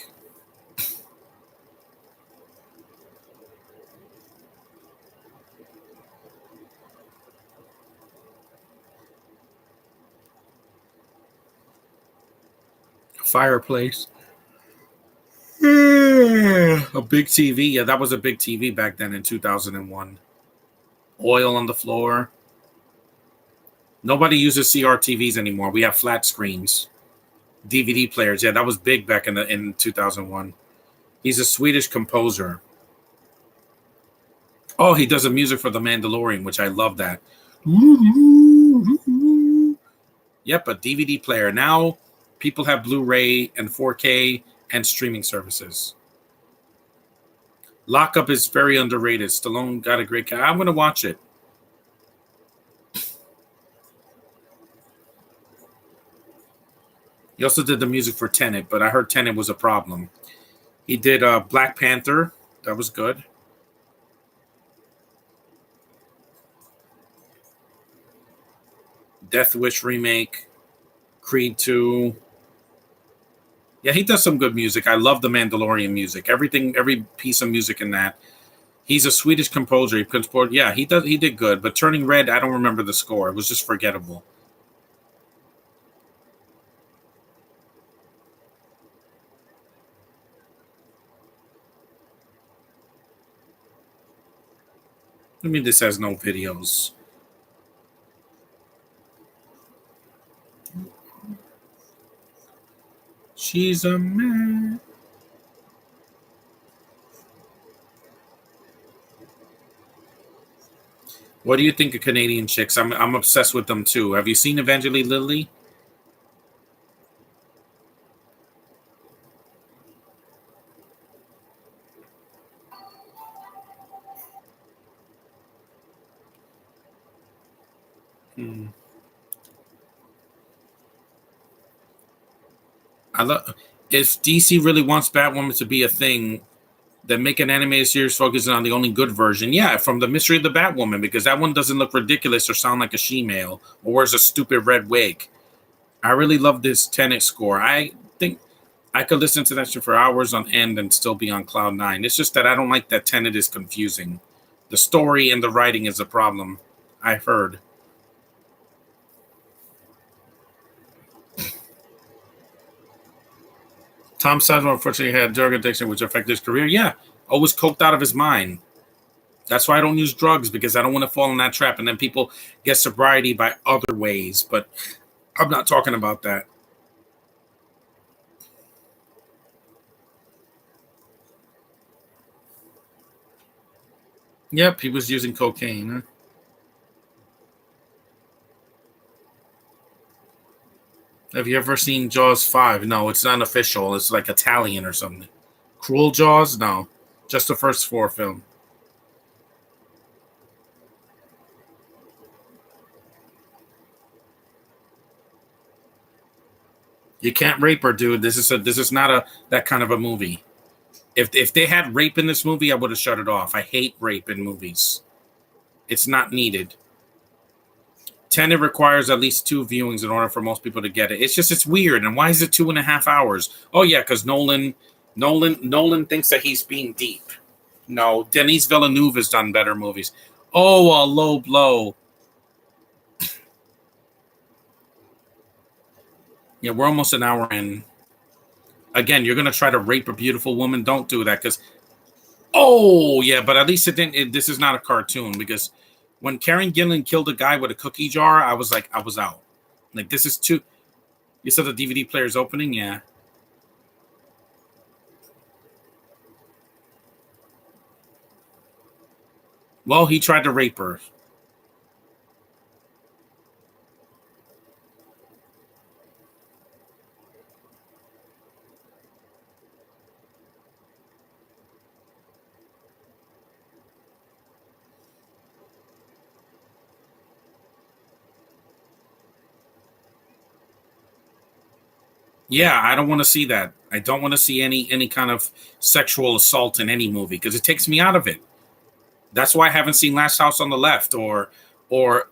Fireplace. A big TV. Yeah, that was a big TV back then in 2001. Oil on the floor. Nobody uses CRTVs anymore. We have flat screens. DVD players. Yeah, that was big back in 2001. He's a Swedish composer. Oh, he does the music for The Mandalorian, which I love that. Yep, a DVD player. Now people have Blu-ray and 4K and streaming services. Lockup is very underrated. Stallone got a great guy. I'm going to watch it. He also did the music for Tenet, but I heard Tenet was a problem. He did Black Panther. That was good. Death Wish remake. Creed 2. Yeah, he does some good music. I love the Mandalorian music. Everything, every piece of music in that. He's a Swedish composer. He composed, yeah, he did good. But Turning Red, I don't remember the score. It was just forgettable. I mean, this has no videos. She's a man. What do you think of Canadian chicks? I'm obsessed with them too. Have you seen Evangeline Lilly? Hmm. I love. If DC really wants Batwoman to be a thing, then make an animated series focusing on the only good version. Yeah, from the Mystery of the Batwoman, because that one doesn't look ridiculous or sound like a she-male or wears a stupid red wig. I really love this Tenet score. I think I could listen to that shit for hours on end and still be on cloud nine. It's just that I don't like that Tenet is confusing. The story and the writing is a problem. I've heard. Tom Sizemore unfortunately had drug addiction, which affected his career. Yeah, always coked out of his mind. That's why I don't use drugs because I don't want to fall in that trap. And then people get sobriety by other ways. But I'm not talking about that. Yep, he was using cocaine. Huh? Have you ever seen Jaws 5? No, it's not official. It's like Italian or something. Cruel Jaws? No. Just the first four film. You can't rape her, dude. This is not a that kind of a movie. If they had rape in this movie, I would have shut it off. I hate rape in movies. It's not needed. Tenet requires at least two viewings in order for most people to get it. It's weird. And why is it 2.5 hours? Oh yeah, because Nolan thinks that he's being deep. No, Denis Villeneuve has done better movies. Oh, a low blow. Yeah, we're almost an hour in. Again, you're gonna try to rape a beautiful woman. Don't do that, because oh yeah, but at least it didn't. This is not a cartoon, because when Karen Gillan killed a guy with a cookie jar, I was like, I was out. Like this is too. You said the DVD player's opening, yeah. Well, he tried to rape her. Yeah, I don't want to see that. I don't want to see any kind of sexual assault in any movie because it takes me out of it. That's why I haven't seen Last House on the Left or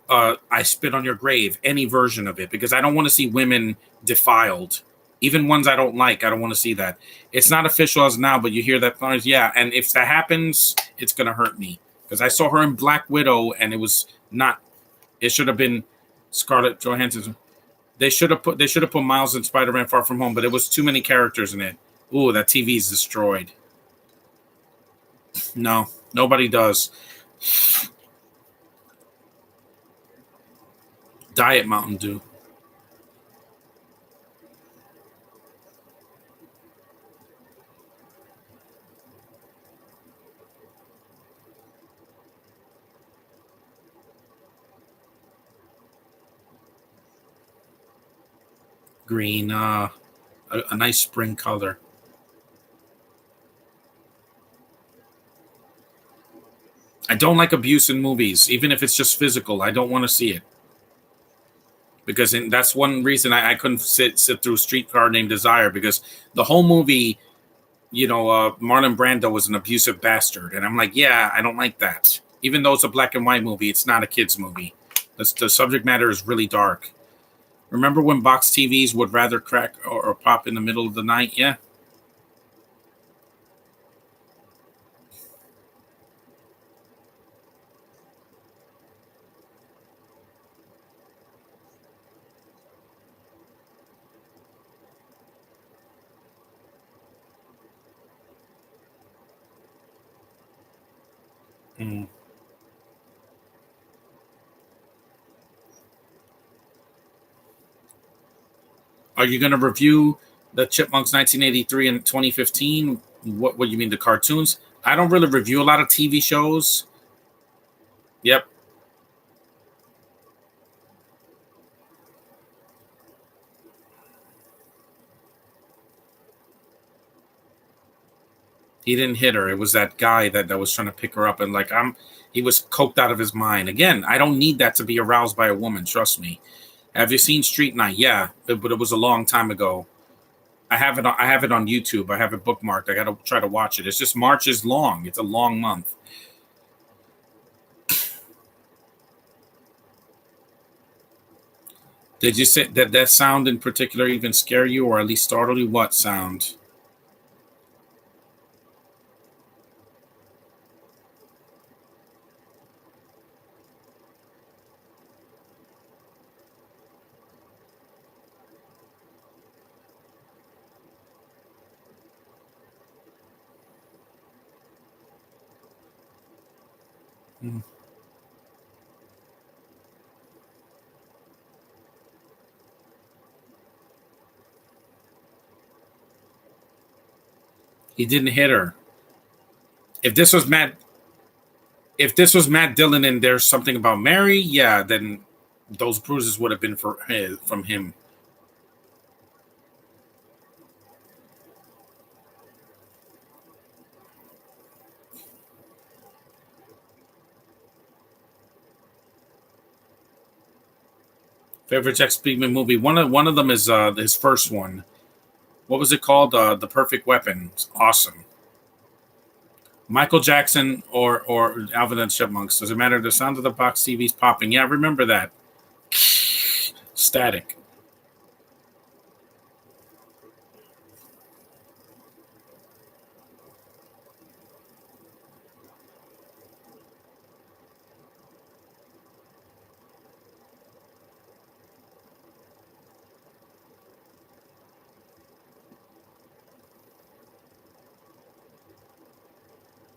I Spit on Your Grave, any version of it, because I don't want to see women defiled. Even ones I don't like, I don't want to see that. It's not official as now, but you hear that noise, yeah. And if that happens, it's gonna hurt me because I saw her in Black Widow, and it was not. It should have been Scarlett Johansson. They should have put Miles in Spider-Man Far From Home, but it was too many characters in it. Ooh, that TV's destroyed. No, nobody does. Diet Mountain Dew. Green. A nice spring color. I don't like abuse in movies, even if it's just physical. I don't want to see it because that's one reason I couldn't sit through Streetcar Named Desire, because the whole movie, Marlon Brando was an abusive bastard, and I'm like, yeah, I don't like that. Even though it's a black and white movie, it's not a kids movie. The subject matter is really dark. Remember when box TVs would rather crack or pop in the middle of the night? Yeah. Mm. Are you going to review the Chipmunks 1983 and 2015? What you mean, the cartoons? I don't really review a lot of TV shows. Yep. He didn't hit her. It was that guy that was trying to pick her up, and like he was coked out of his mind. Again, I don't need that to be aroused by a woman. Trust me. Have you seen Street Night? Yeah, but it was a long time ago. I have it. I have it on YouTube. I have it bookmarked. I got to try to watch it. It's just March is long. It's a long month. Did you say that sound in particular even scare you, or at least startle you? What sound? Hmm. He didn't hit her. If this was Matt, if this was Matt Dillon and there's something about Mary, yeah, then those bruises would have been from him. Favorite Jack Speakman movie. One of them is his first one. What was it called? The Perfect Weapon. It's awesome. Michael Jackson or Alvin and the Chipmunks. Does it matter? The sound of the box TV's popping. Yeah, remember that. Static.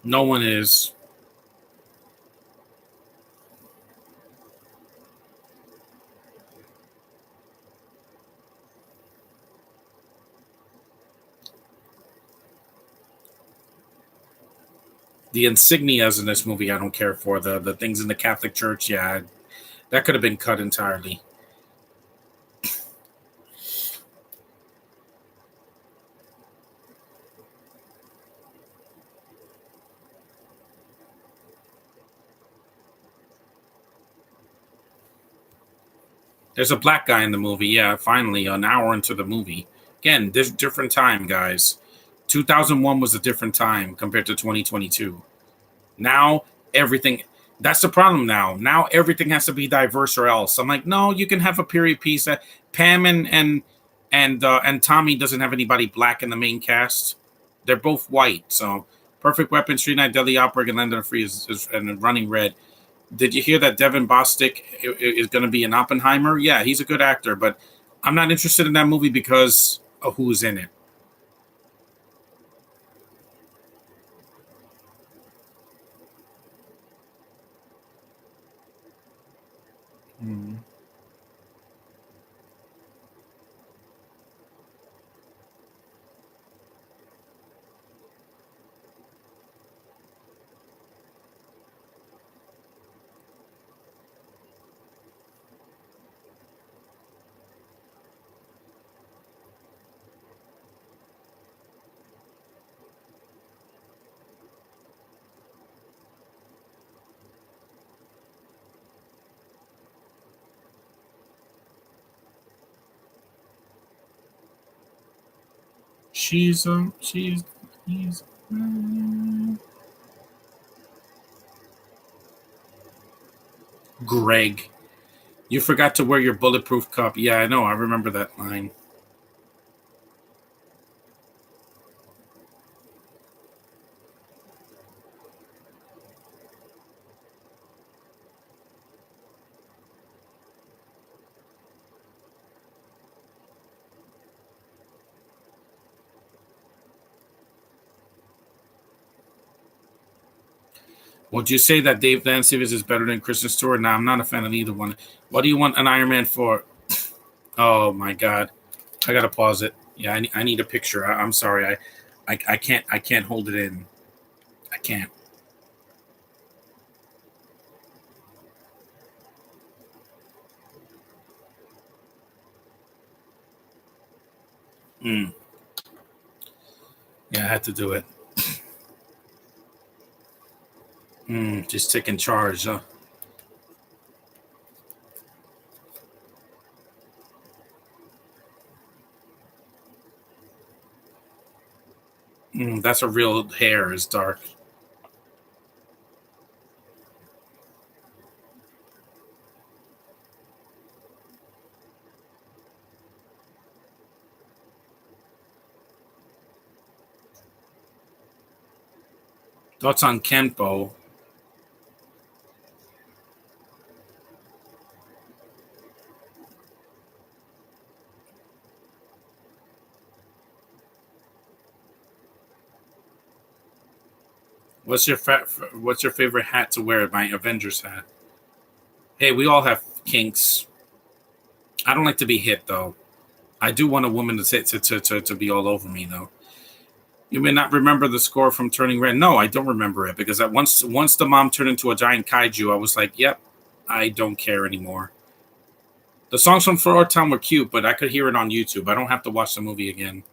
No one is. The insignias in this movie, I don't care for. The things in the Catholic Church, yeah, that could have been cut entirely. There's a black guy in the movie. Yeah, finally, an hour into the movie. Again, this different time, guys. 2001 was a different time compared to 2022. Now everything. That's the problem now. Now everything has to be diverse or else. I'm like, no, you can have a period piece. That Pam and Tommy doesn't have anybody black in the main cast. They're both white. So Perfect Weapon, Street Night, Deadly Outbreak, and Land of the Free is and Running Red. Did you hear that Devin Bostick is going to be an Oppenheimer? Yeah, he's a good actor, but I'm not interested in that movie because of who's in it. Hmm. She's he's Greg. You forgot to wear your bulletproof cup. Yeah, I know. I remember that line. Would you say that Dave Lancevers is better than Kristen Stewart? No, I'm not a fan of either one. What do you want an Iron Man for? Oh my God. I gotta pause it. Yeah, I need a picture. I'm sorry. I can't hold it in. I can't. Mm. Yeah, I had to do it. Just taking charge. Huh? That's a real hair. Is dark. Thoughts on Kenpo? What's your favorite hat to wear? My Avengers hat. Hey, we all have kinks. I don't like to be hit though. I do want a woman to sit to be all over me though. You may not remember the score from Turning Red. No, I don't remember it because once the mom turned into a giant kaiju, I was like, "Yep, I don't care anymore." The songs from For Our Town were cute, but I could hear it on YouTube. I don't have to watch the movie again.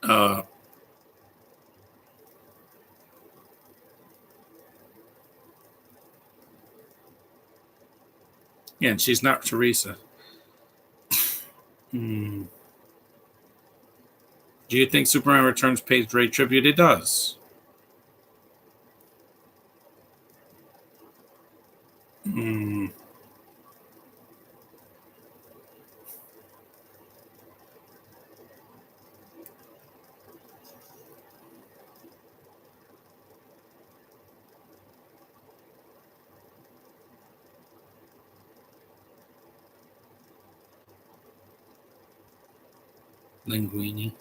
Uh, yeah, and she's not Teresa. Hmm. Do you think Superman Returns pays Drake tribute? It does. Hmm. Linguini.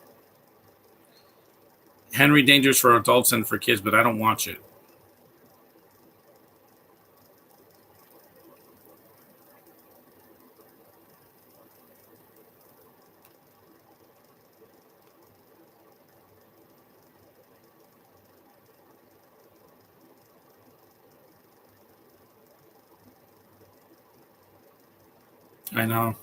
Henry Dangerous for adults and for kids, but I don't watch it. I know.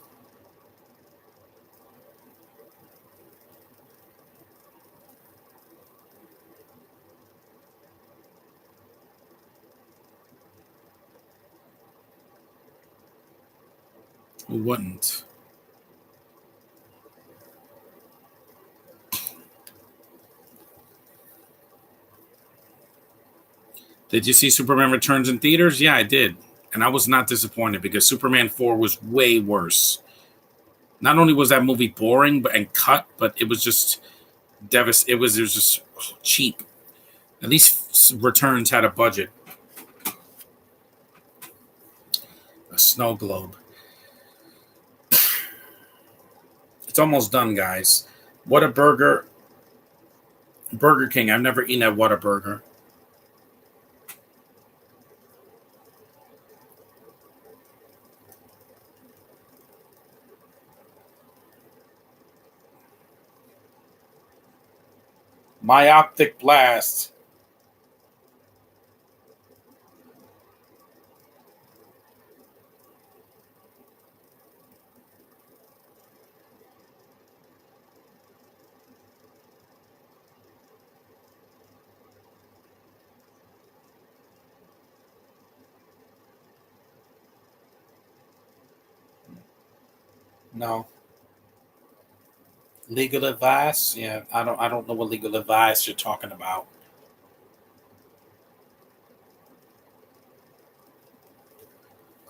Who wouldn't? Did you see Superman Returns in theaters? Yeah, I did. And I was not disappointed because Superman 4 was way worse. Not only was that movie boring and cut, but it was just it was just cheap. At least Returns had a budget. A snow globe. It's almost done, guys. What a burger. Burger King. I've never eaten at Whataburger. My optic blast. No. Legal advice? Yeah, I don't know what legal advice you're talking about.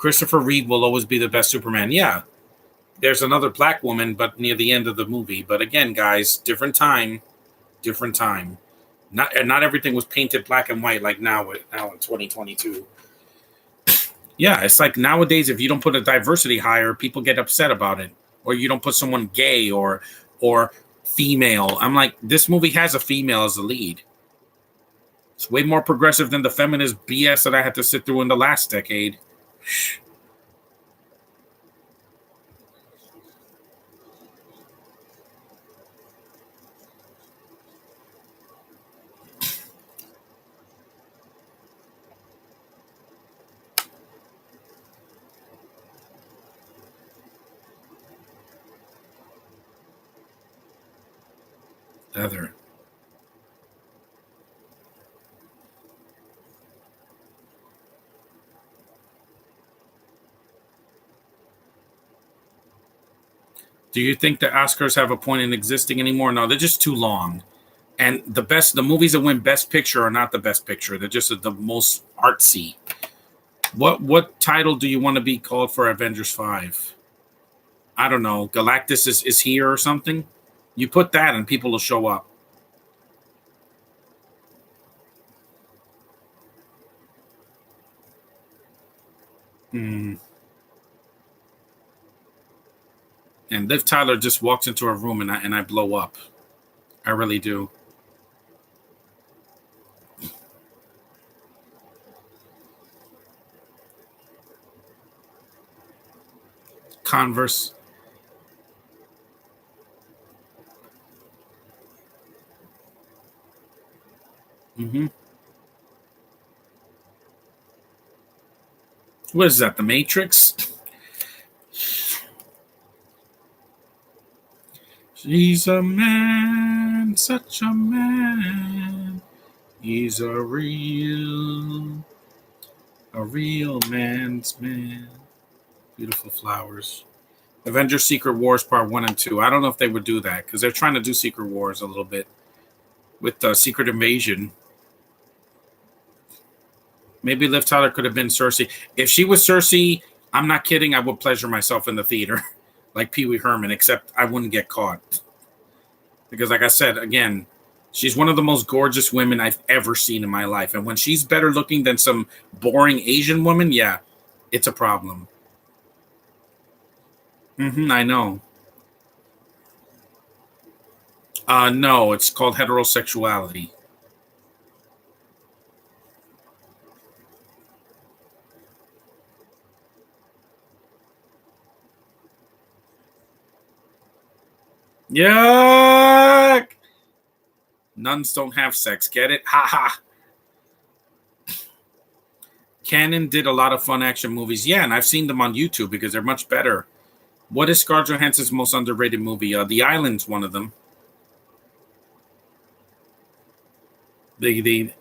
Christopher Reeve will always be the best Superman. Yeah, there's another black woman, but near the end of the movie. But again, guys, different time, different time. Not everything was painted black and white like now in 2022. Yeah, it's like nowadays if you don't put a diversity higher, people get upset about it, or you don't put someone gay or female. I'm like, this movie has a female as the lead. It's way more progressive than the feminist BS that I had to sit through in the last decade. Heather. Do you think the Oscars have a point in existing anymore? No, they're just too long. And the movies that win Best Picture are not the Best Picture. They're just the most artsy. What title do you want to be called for Avengers 5? I don't know. Galactus is here or something. You put that and people will show up. Hmm. And Liv Tyler just walks into a room and I blow up. I really do. Converse. Hmm. What is that? The Matrix? He's a man, such a man. He's a real man's man. Beautiful flowers. Avengers Secret Wars Part 1 and 2. I don't know if they would do that because they're trying to do Secret Wars a little bit with the Secret Invasion. Maybe Liv Tyler could have been Cersei. If she was Cersei, I'm not kidding, I would pleasure myself in the theater like Pee Wee Herman, except I wouldn't get caught. Because, like I said, again, she's one of the most gorgeous women I've ever seen in my life. And when she's better looking than some boring Asian woman, yeah, it's a problem. I know. No, it's called heterosexuality. Yuck! Nuns don't have sex. Get it? Ha ha. Canon did a lot of fun action movies. Yeah, and I've seen them on YouTube because they're much better. What is Scarlett Johansson's most underrated movie? The Island's one of them. The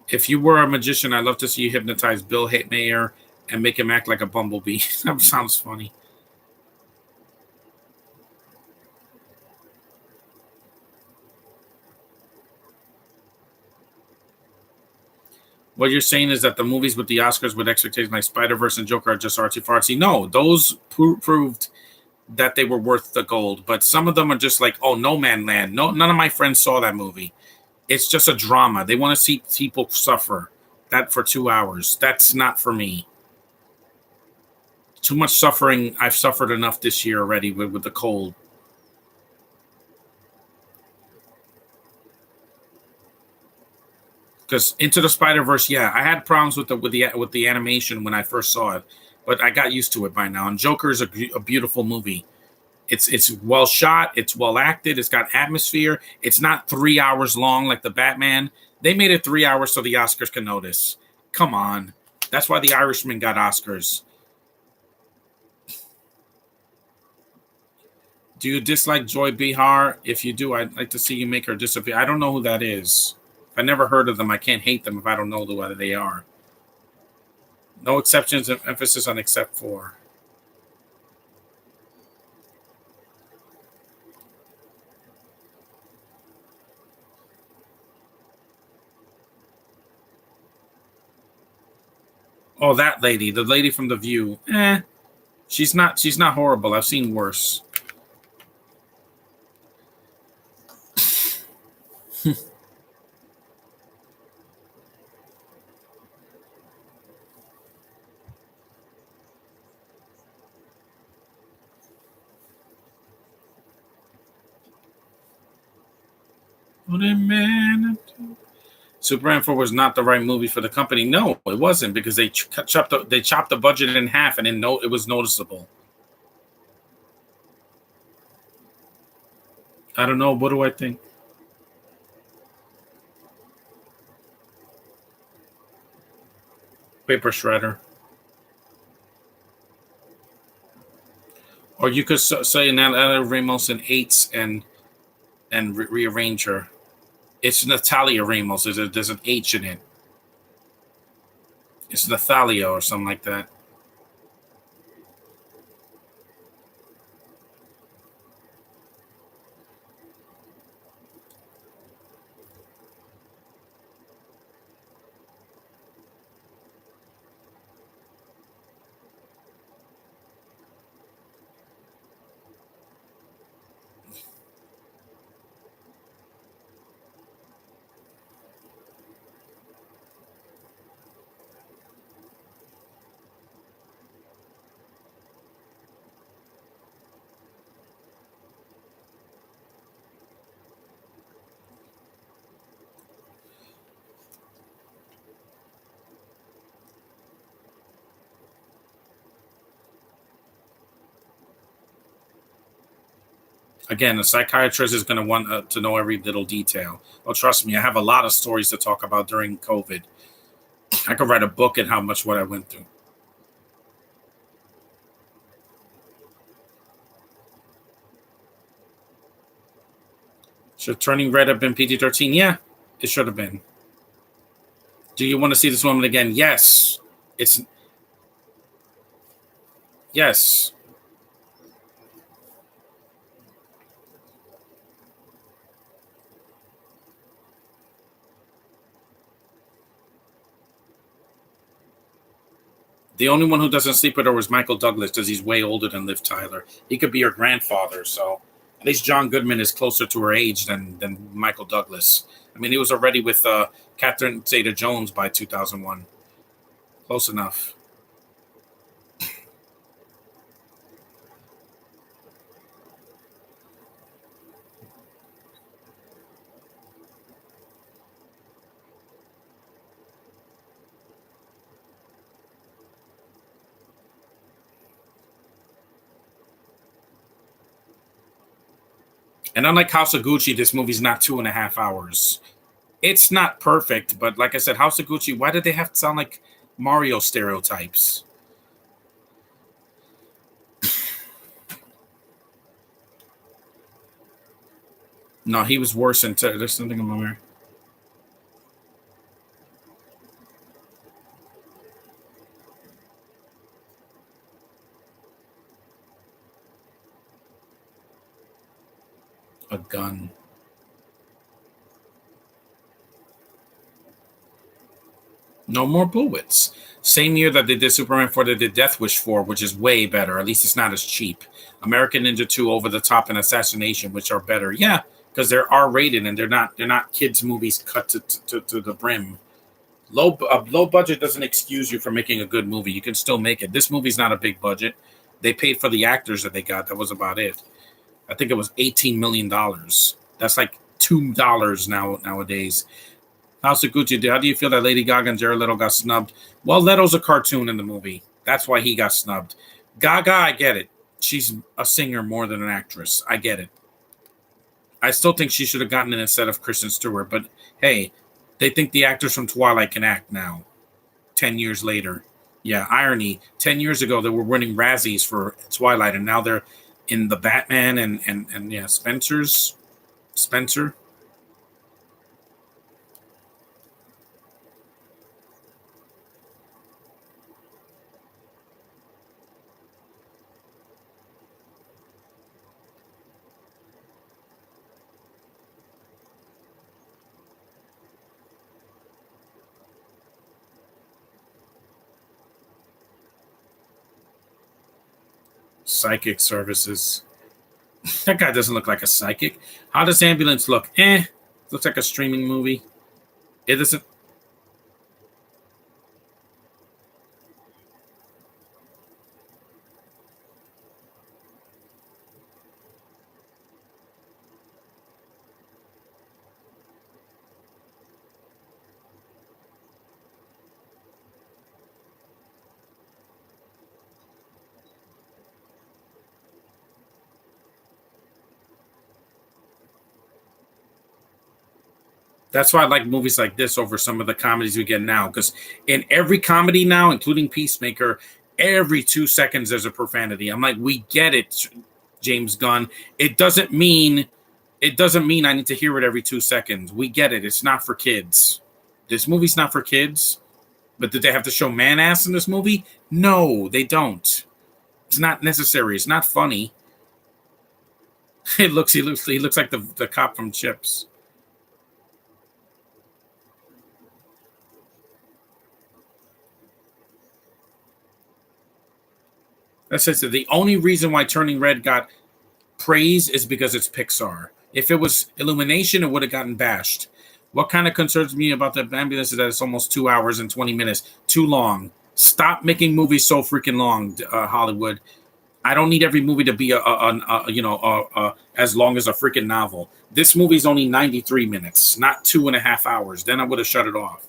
If you were a magician, I'd love to see you hypnotize Bill Mayer and make him act like a bumblebee. That sounds funny. What you're saying is that the movies with the Oscars with expectations like Spider Verse and Joker are just artsy fartsy. No, those proved that they were worth the gold. But some of them are just like, oh, No Man Land. No, none of my friends saw that movie. It's just a drama. They want to see people suffer that for 2 hours. That's not for me. Too much suffering. I've suffered enough this year already with the cold. Because Into the Spider Verse, yeah, I had problems with the animation when I first saw it, but I got used to it by now. And Joker is a beautiful movie. It's well shot. It's well acted. It's got atmosphere. It's not 3 hours long like the Batman. They made it 3 hours so the Oscars can notice. Come on, that's why the Irishman got Oscars. Do you dislike Joy Behar? If you do, I'd like to see you make her disappear. I don't know who that is. If I never heard of them, I can't hate them if I don't know who they are. No exceptions. Emphasis on except for. Oh, that lady, the lady from The View. She's not horrible. I've seen worse. What a man. Superman 4 was not the right movie for the company. No, it wasn't, because they chopped the budget in half, and it was noticeable. I don't know. What do I think? Paper shredder. Or you could say Natalia Ramos in eights and rearrange her. It's Natalia Ramos. There's an H in it. It's Nathalia or something like that. Again, a psychiatrist is going to want to know every little detail. Well, trust me, I have a lot of stories to talk about during COVID. I could write a book and how much what I went through. Should Turning Red have been PG-13? Yeah, it should have been. Do you want to see this woman again? Yes. It's yes. The only one who doesn't sleep with her was Michael Douglas, because he's way older than Liv Tyler. He could be her grandfather, so at least John Goodman is closer to her age than Michael Douglas. I mean, he was already with Catherine Zeta-Jones by 2001. Close enough. And unlike House of Gucci, this movie's not 2.5 hours. It's not perfect, but like I said, House of Gucci, why did they have to sound like Mario stereotypes? No, he was worse than there's something in my memory. A gun. No more bullets. Same year that they did Superman 4, they did Death Wish 4, which is way better. At least it's not as cheap. American Ninja 2, Over the Top, and Assassination, which are better. Yeah, because they're R rated and they're not kids movies cut to the brim. Low budget doesn't excuse you for making a good movie. You can still make it. This movie's not a big budget. They paid for the actors that they got. That was about it. I think it was $18 million. That's like $2 nowadays. House of Gucci, how do you feel that Lady Gaga and Jared Leto got snubbed? Well, Leto's a cartoon in the movie. That's why he got snubbed. Gaga, I get it. She's a singer more than an actress. I get it. I still think she should have gotten it instead of Kristen Stewart. But hey, they think the actors from Twilight can act now, 10 years later. Yeah, irony. 10 years ago, they were winning Razzies for Twilight, and now they're in the Batman and yeah, Spencer. Psychic services. That guy doesn't look like a psychic. How does Ambulance look? Looks like a streaming movie. It doesn't. That's why I like movies like this over some of the comedies we get now. Because in every comedy now, including Peacemaker, every 2 seconds there's a profanity. I'm like, we get it, James Gunn. It doesn't mean I need to hear it every 2 seconds. We get it. It's not for kids. This movie's not for kids. But did they have to show man ass in this movie? No, they don't. It's not necessary. It's not funny. He looks like the cop from Chips. That's it. The only reason why Turning Red got praise is because it's Pixar. If it was Illumination, it would have gotten bashed. What kind of concerns me about the Ambulance is that it's almost 2 hours and 20 minutes. Too long. Stop making movies so freaking long, Hollywood. I don't need every movie to be as long as a freaking novel. This movie's only 93 minutes, not 2.5 hours. Then I would have shut it off.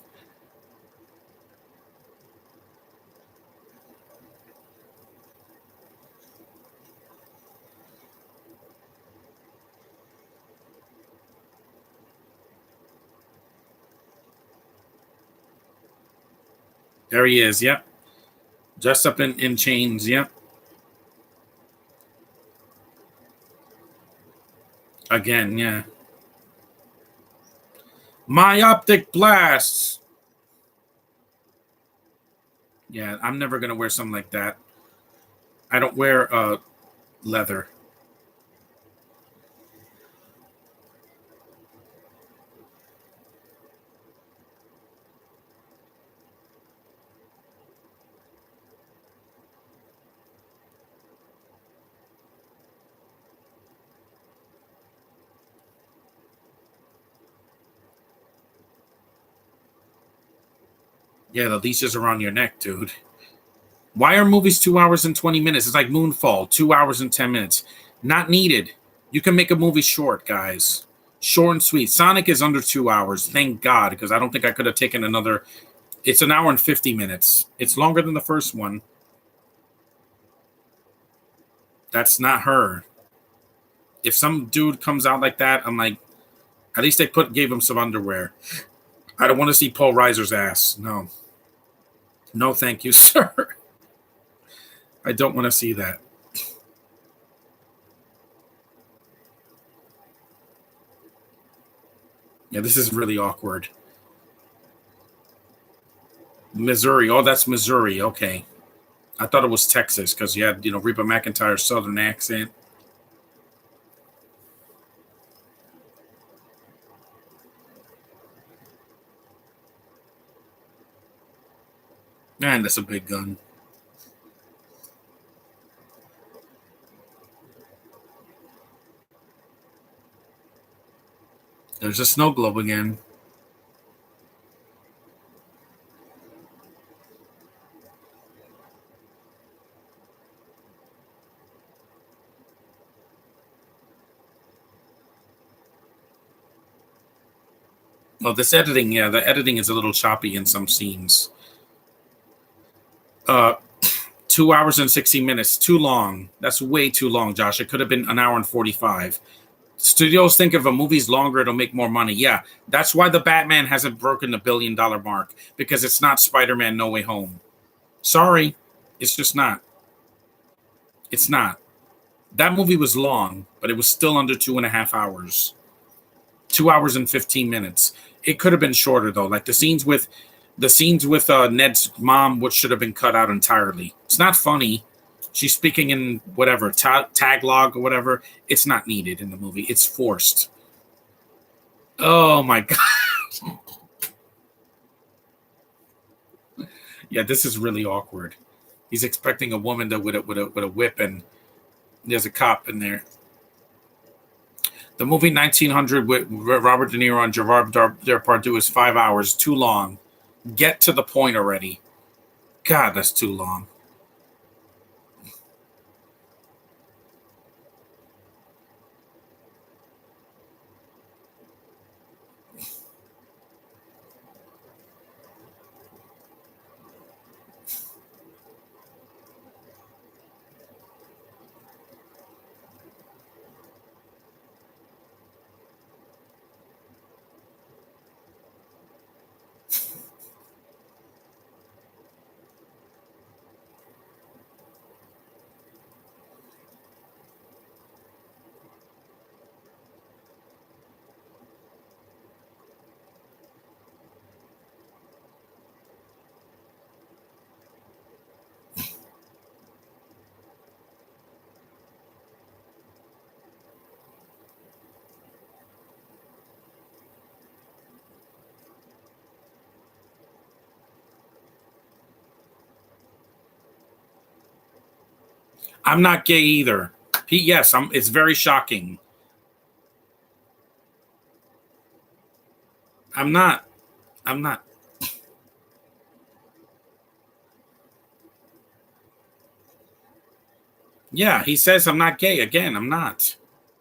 There he is. Yep. Dressed up in chains. Yep. Again, yeah. My optic blasts. Yeah, I'm never gonna wear something like that. I don't wear leather. Yeah, the leash is around your neck, dude. Why are movies 2 hours and 20 minutes? It's like Moonfall, 2 hours and 10 minutes. Not needed. You can make a movie short, guys. Short and sweet. Sonic is under 2 hours. Thank God, because I don't think I could have taken another. It's an hour and 50 minutes. It's longer than the first one. That's not her. If some dude comes out like that, I'm like, at least they gave him some underwear. I don't want to see Paul Reiser's ass. No. No, thank you, sir. I don't want to see that. Yeah, this is really awkward. Missouri. Oh, that's Missouri. Okay. I thought it was Texas because you had, Reba McEntire's southern accent. Man, that's a big gun. There's a snow globe again. Oh, this editing, yeah, the editing is a little choppy in some scenes. Uh, 2 hours and 60 minutes, too long. That's way too long, Josh. It could have been an hour and 45. Studios think if a movie's longer, it'll make more money. Yeah, that's why the Batman hasn't broken the $1 billion mark because it's not Spider-Man No Way Home. Sorry, it's just not. It's not. That movie was long, but it was still under 2.5 hours. 2 hours and 15 minutes. It could have been shorter though. Like the scenes with Ned's mom, which should have been cut out entirely. It's not funny. She's speaking in whatever tagalog or whatever. It's not needed in the movie. It's forced. Oh my god. Yeah, this is really awkward. He's expecting a woman with a whip, and There's a cop in there. The movie 1900 with Robert De Niro and Gerard Depardieu is 5 hours. Too long. Get to the point already. God, that's too long. I'm not gay either. Yes, it's very shocking. I'm not. I'm not. Yeah, he says I'm not gay. Again, I'm not.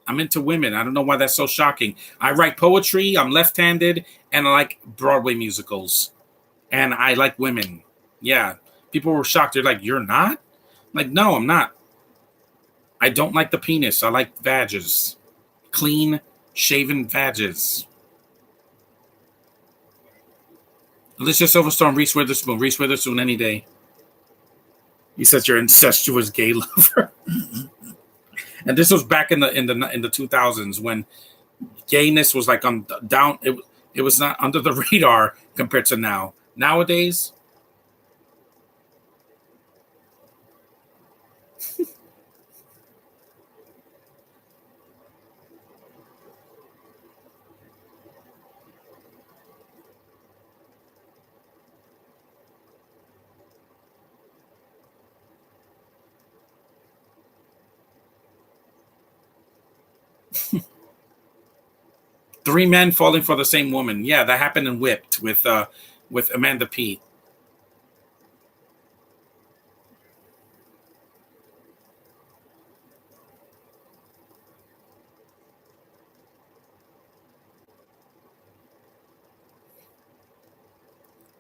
I'm into women. I don't know why that's so shocking. I write poetry. I'm left-handed, and I like Broadway musicals, and I like women. Yeah, people were shocked. They're like, "You're not?" I'm like, no, I'm not. I don't like the penis. I like vages, clean, shaven vages. Alicia Silverstone, Reese Witherspoon, any day. He says you're incestuous gay lover, and this was back in the 2000s when gayness was like on down. It was not under the radar compared to now. Nowadays, three men falling for the same woman. Yeah, that happened in Whipped with Amanda Peet.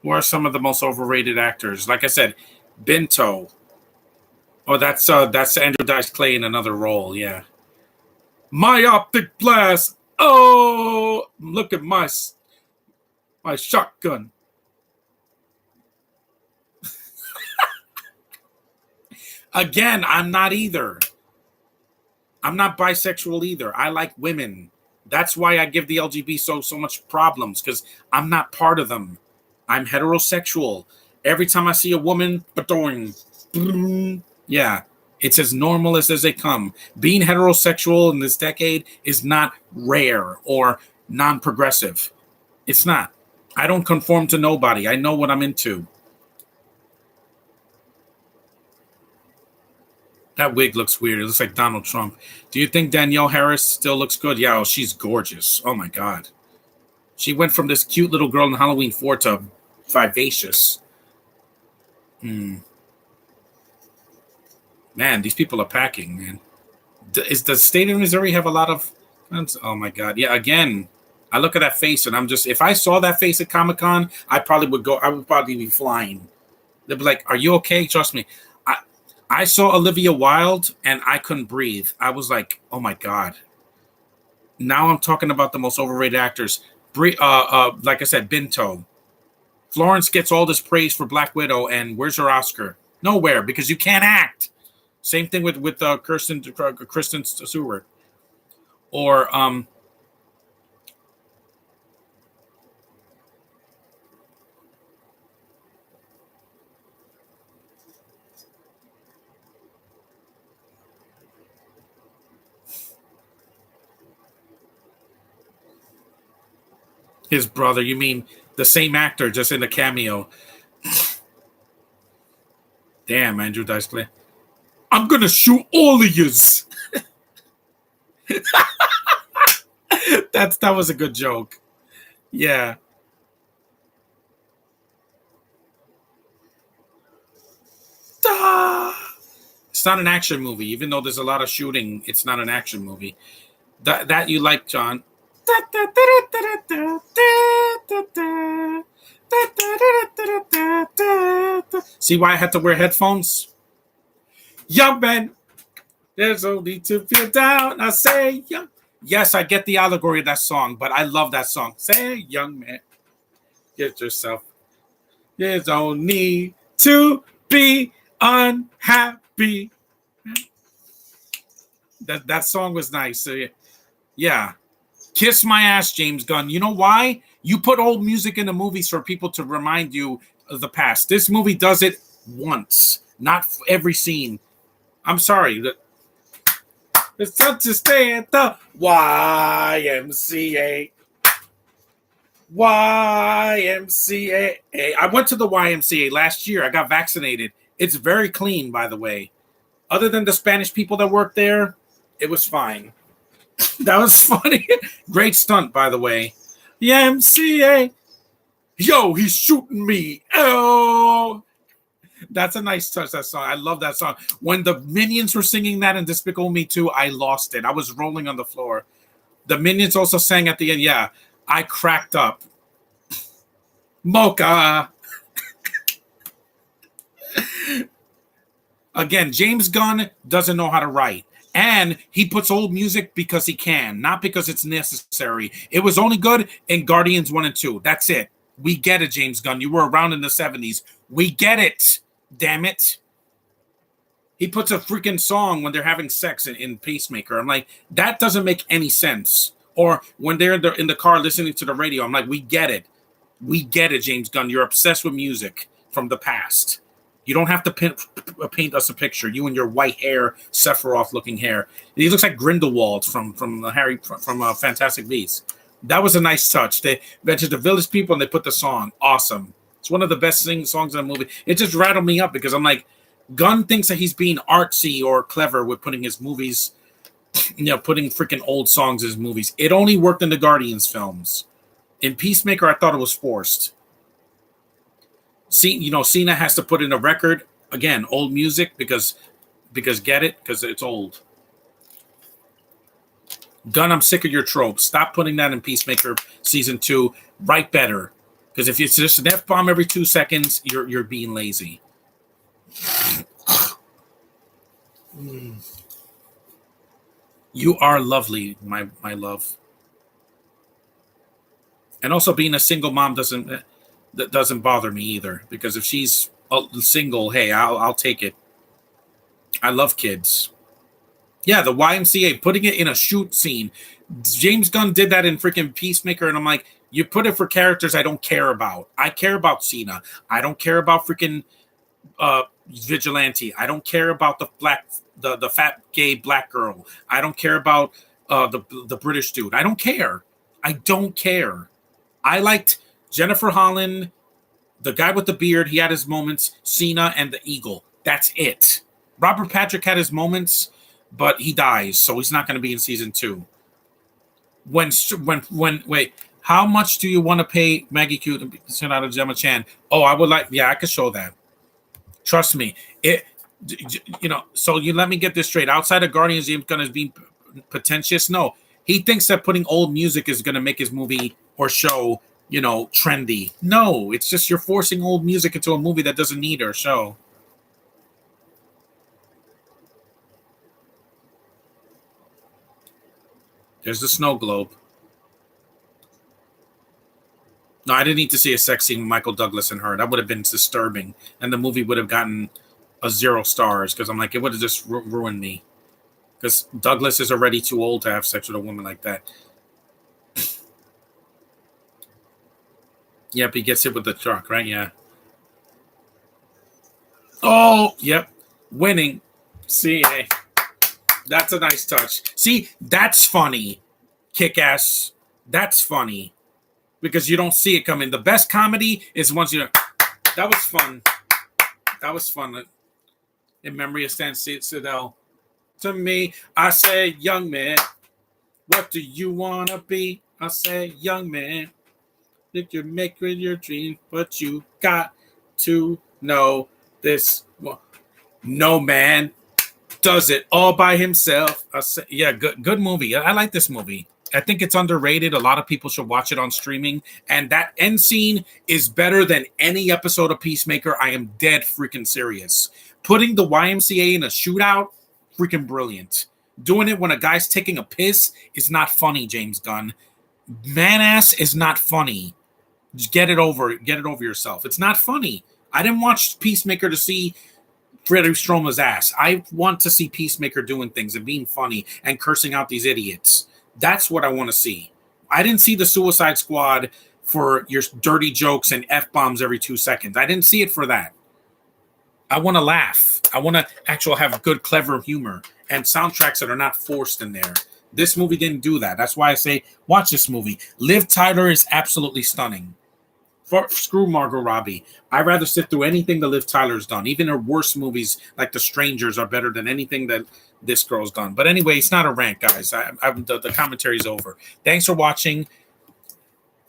Who are some of the most overrated actors? Like I said, Bento. Oh, that's Andrew Dice Clay in another role. Yeah, my optic blast. Oh, look at my shotgun. Again, I'm not either. I'm not bisexual either. I like women. That's why I give the LGB so much problems because I'm not part of them. I'm heterosexual. Every time I see a woman, yeah, it's as normal as they come. Being heterosexual in this decade is not rare or non-progressive. It's not. I don't conform to nobody. I know what I'm into. That wig looks weird. It looks like Donald Trump. Do you think Danielle Harris still looks good? Yeah, oh, she's gorgeous. Oh my God. She went from this cute little girl in Halloween 4 to vivacious. Hmm. Man, these people are packing, man. Is the state of Missouri have a lot of guns? Oh my God. Yeah, again, I look at that face and I'm just, if I saw that face at Comic Con, I would probably be flying. They'd be like, are you okay? Trust me. I saw Olivia Wilde and I couldn't breathe. I was like, oh my God. Now I'm talking about the most overrated actors. Like I said, Binto. Florence gets all this praise for Black Widow, and where's her Oscar? Nowhere, because you can't act. Same thing with Kristen Stewart, or his brother. You mean the same actor, just in a cameo? Damn, Andrew Dice Clay. I'm gonna shoot all of yous. That was a good joke. Yeah. Ah! It's not an action movie, even though there's a lot of shooting. It's not an action movie. That you like, John? See why I had to wear headphones? Young man, there's only to feel down. I say, young. Yes, I get the allegory of that song, but I love that song. Say, young man, get yourself. There's no need to be unhappy. That song was nice. So, yeah. Kiss my ass, James Gunn. You know why? You put old music in the movies for people to remind you of the past. This movie does it once, not every scene. I'm sorry. It's time to stay at the YMCA. YMCA. I went to the YMCA last year. I got vaccinated. It's very clean, by the way. Other than the Spanish people that work there, it was fine. That was funny. Great stunt, by the way. YMCA. Yo, he's shooting me. Oh. That's a nice touch, that song. I love that song. When the Minions were singing that in Despicable Me 2, I lost it. I was rolling on the floor. The Minions also sang at the end. Yeah, I cracked up. Mocha. Again, James Gunn doesn't know how to write. And he puts old music because he can, not because it's necessary. It was only good in Guardians 1 and 2. That's it. We get it, James Gunn. You were around in the 70s. We get it. Damn it. He puts a freaking song when they're having sex in Pacemaker. I'm like, that doesn't make any sense. Or when they're in the car listening to the radio, I'm like, we get it. We get it, James Gunn. You're obsessed with music from the past. You don't have to paint us a picture. You and your white hair, Sephiroth-looking hair. He looks like Grindelwald from Fantastic Beasts. That was a nice touch. They mentioned the Village People and they put the song. Awesome. It's one of the best songs in the movie. It just rattled me up because I'm like, Gunn thinks that he's being artsy or clever with putting his movies, putting freaking old songs in his movies. It only worked in the Guardians films. In Peacemaker, I thought it was forced. Cena has to put in a record again, old music because get it, because it's old. Gunn, I'm sick of your tropes. Stop putting that in Peacemaker season 2. Write better, because if it's just an F-bomb every 2 seconds, you're being lazy. You are lovely, my love. And also, being a single mom doesn't bother me either, because if she's single, hey, I'll take it. I love kids. Yeah, the YMCA, putting it in a shoot scene. James Gunn did that in freaking Peacemaker, and I'm like, you put it for characters I don't care about. I care about Cena. I don't care about freaking Vigilante. I don't care about the fat gay black girl. I don't care about the British dude. I don't care. I don't care. I liked Jennifer Holland, the guy with the beard. He had his moments. Cena and the Eagle. That's it. Robert Patrick had his moments, but he dies, so he's not going to be in season 2. Wait, how much do you want to pay Maggie Q to send out a Gemma Chan? Oh, I would like. Yeah, I could show that. Trust me. So you let me get this straight. Outside of Guardians, James Gunn is being pretentious. No, he thinks that putting old music is going to make his movie or show, trendy. No, it's just you're forcing old music into a movie that doesn't need or show. There's the snow globe. No, I didn't need to see a sex scene with Michael Douglas and her. That would have been disturbing, and the movie would have gotten a 0 stars because I'm like, it would have just ruined me. Because Douglas is already too old to have sex with a woman like that. Yep, he gets hit with the truck, right? Yeah. Oh, yep. Winning. See, hey, that's a nice touch. See, that's funny. Kick-ass. That's funny. Because you don't see it coming. The best comedy is once that was fun. That was fun. In memory of Stan Sidell. To me, I say, young man, What do you want to be? I say, young man. You can make it your dream, but you got to know this. No man does it all by himself. Yeah, good movie. I like this movie. I think it's underrated. A lot of people should watch it on streaming. And that end scene is better than any episode of Peacemaker. I am dead freaking serious. Putting the YMCA in a shootout, freaking brilliant. Doing it when a guy's taking a piss is not funny, James Gunn. Man ass is not funny. Just get it over yourself. It's not funny. I didn't watch Peacemaker to see Freddie Stroma's ass. I want to see Peacemaker doing things and being funny and cursing out these idiots. That's what I want to see. I didn't see the Suicide Squad for your dirty jokes and F-bombs every 2 seconds. I didn't see it for that. I want to laugh. I want to actually have good, clever humor and soundtracks that are not forced in there. This movie didn't do that. That's why I say watch this movie. Liv Tyler is absolutely stunning. Screw Margot Robbie. I'd rather sit through anything that Liv Tyler's done. Even her worst movies, like The Strangers, are better than anything that this girl's done. But anyway, it's not a rant, guys. The commentary's over. Thanks for watching.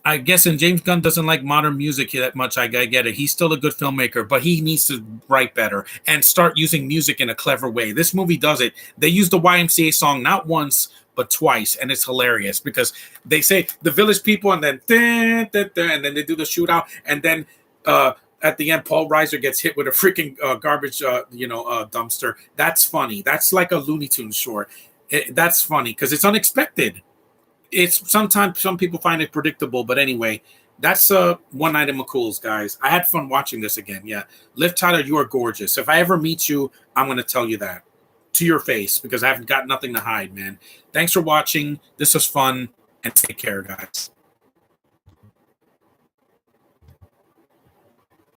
I guess, and James Gunn doesn't like modern music that much. I get it. He's still a good filmmaker, but he needs to write better and start using music in a clever way. This movie does it. They use the YMCA song not once, but twice, and it's hilarious because they say the Village People, and then and then they do the shootout, and then at the end, Paul Reiser gets hit with a freaking garbage, dumpster. That's funny. That's like a Looney Tunes short. That's funny because it's unexpected. It's sometimes some people find it predictable, but anyway, that's One Night in Mccool's, guys. I had fun watching this again. Yeah, Liv Tyler, you are gorgeous. If I ever meet you, I'm going to tell you that to your face because I haven't got nothing to hide, man. Thanks for watching. This was fun, and take care, guys.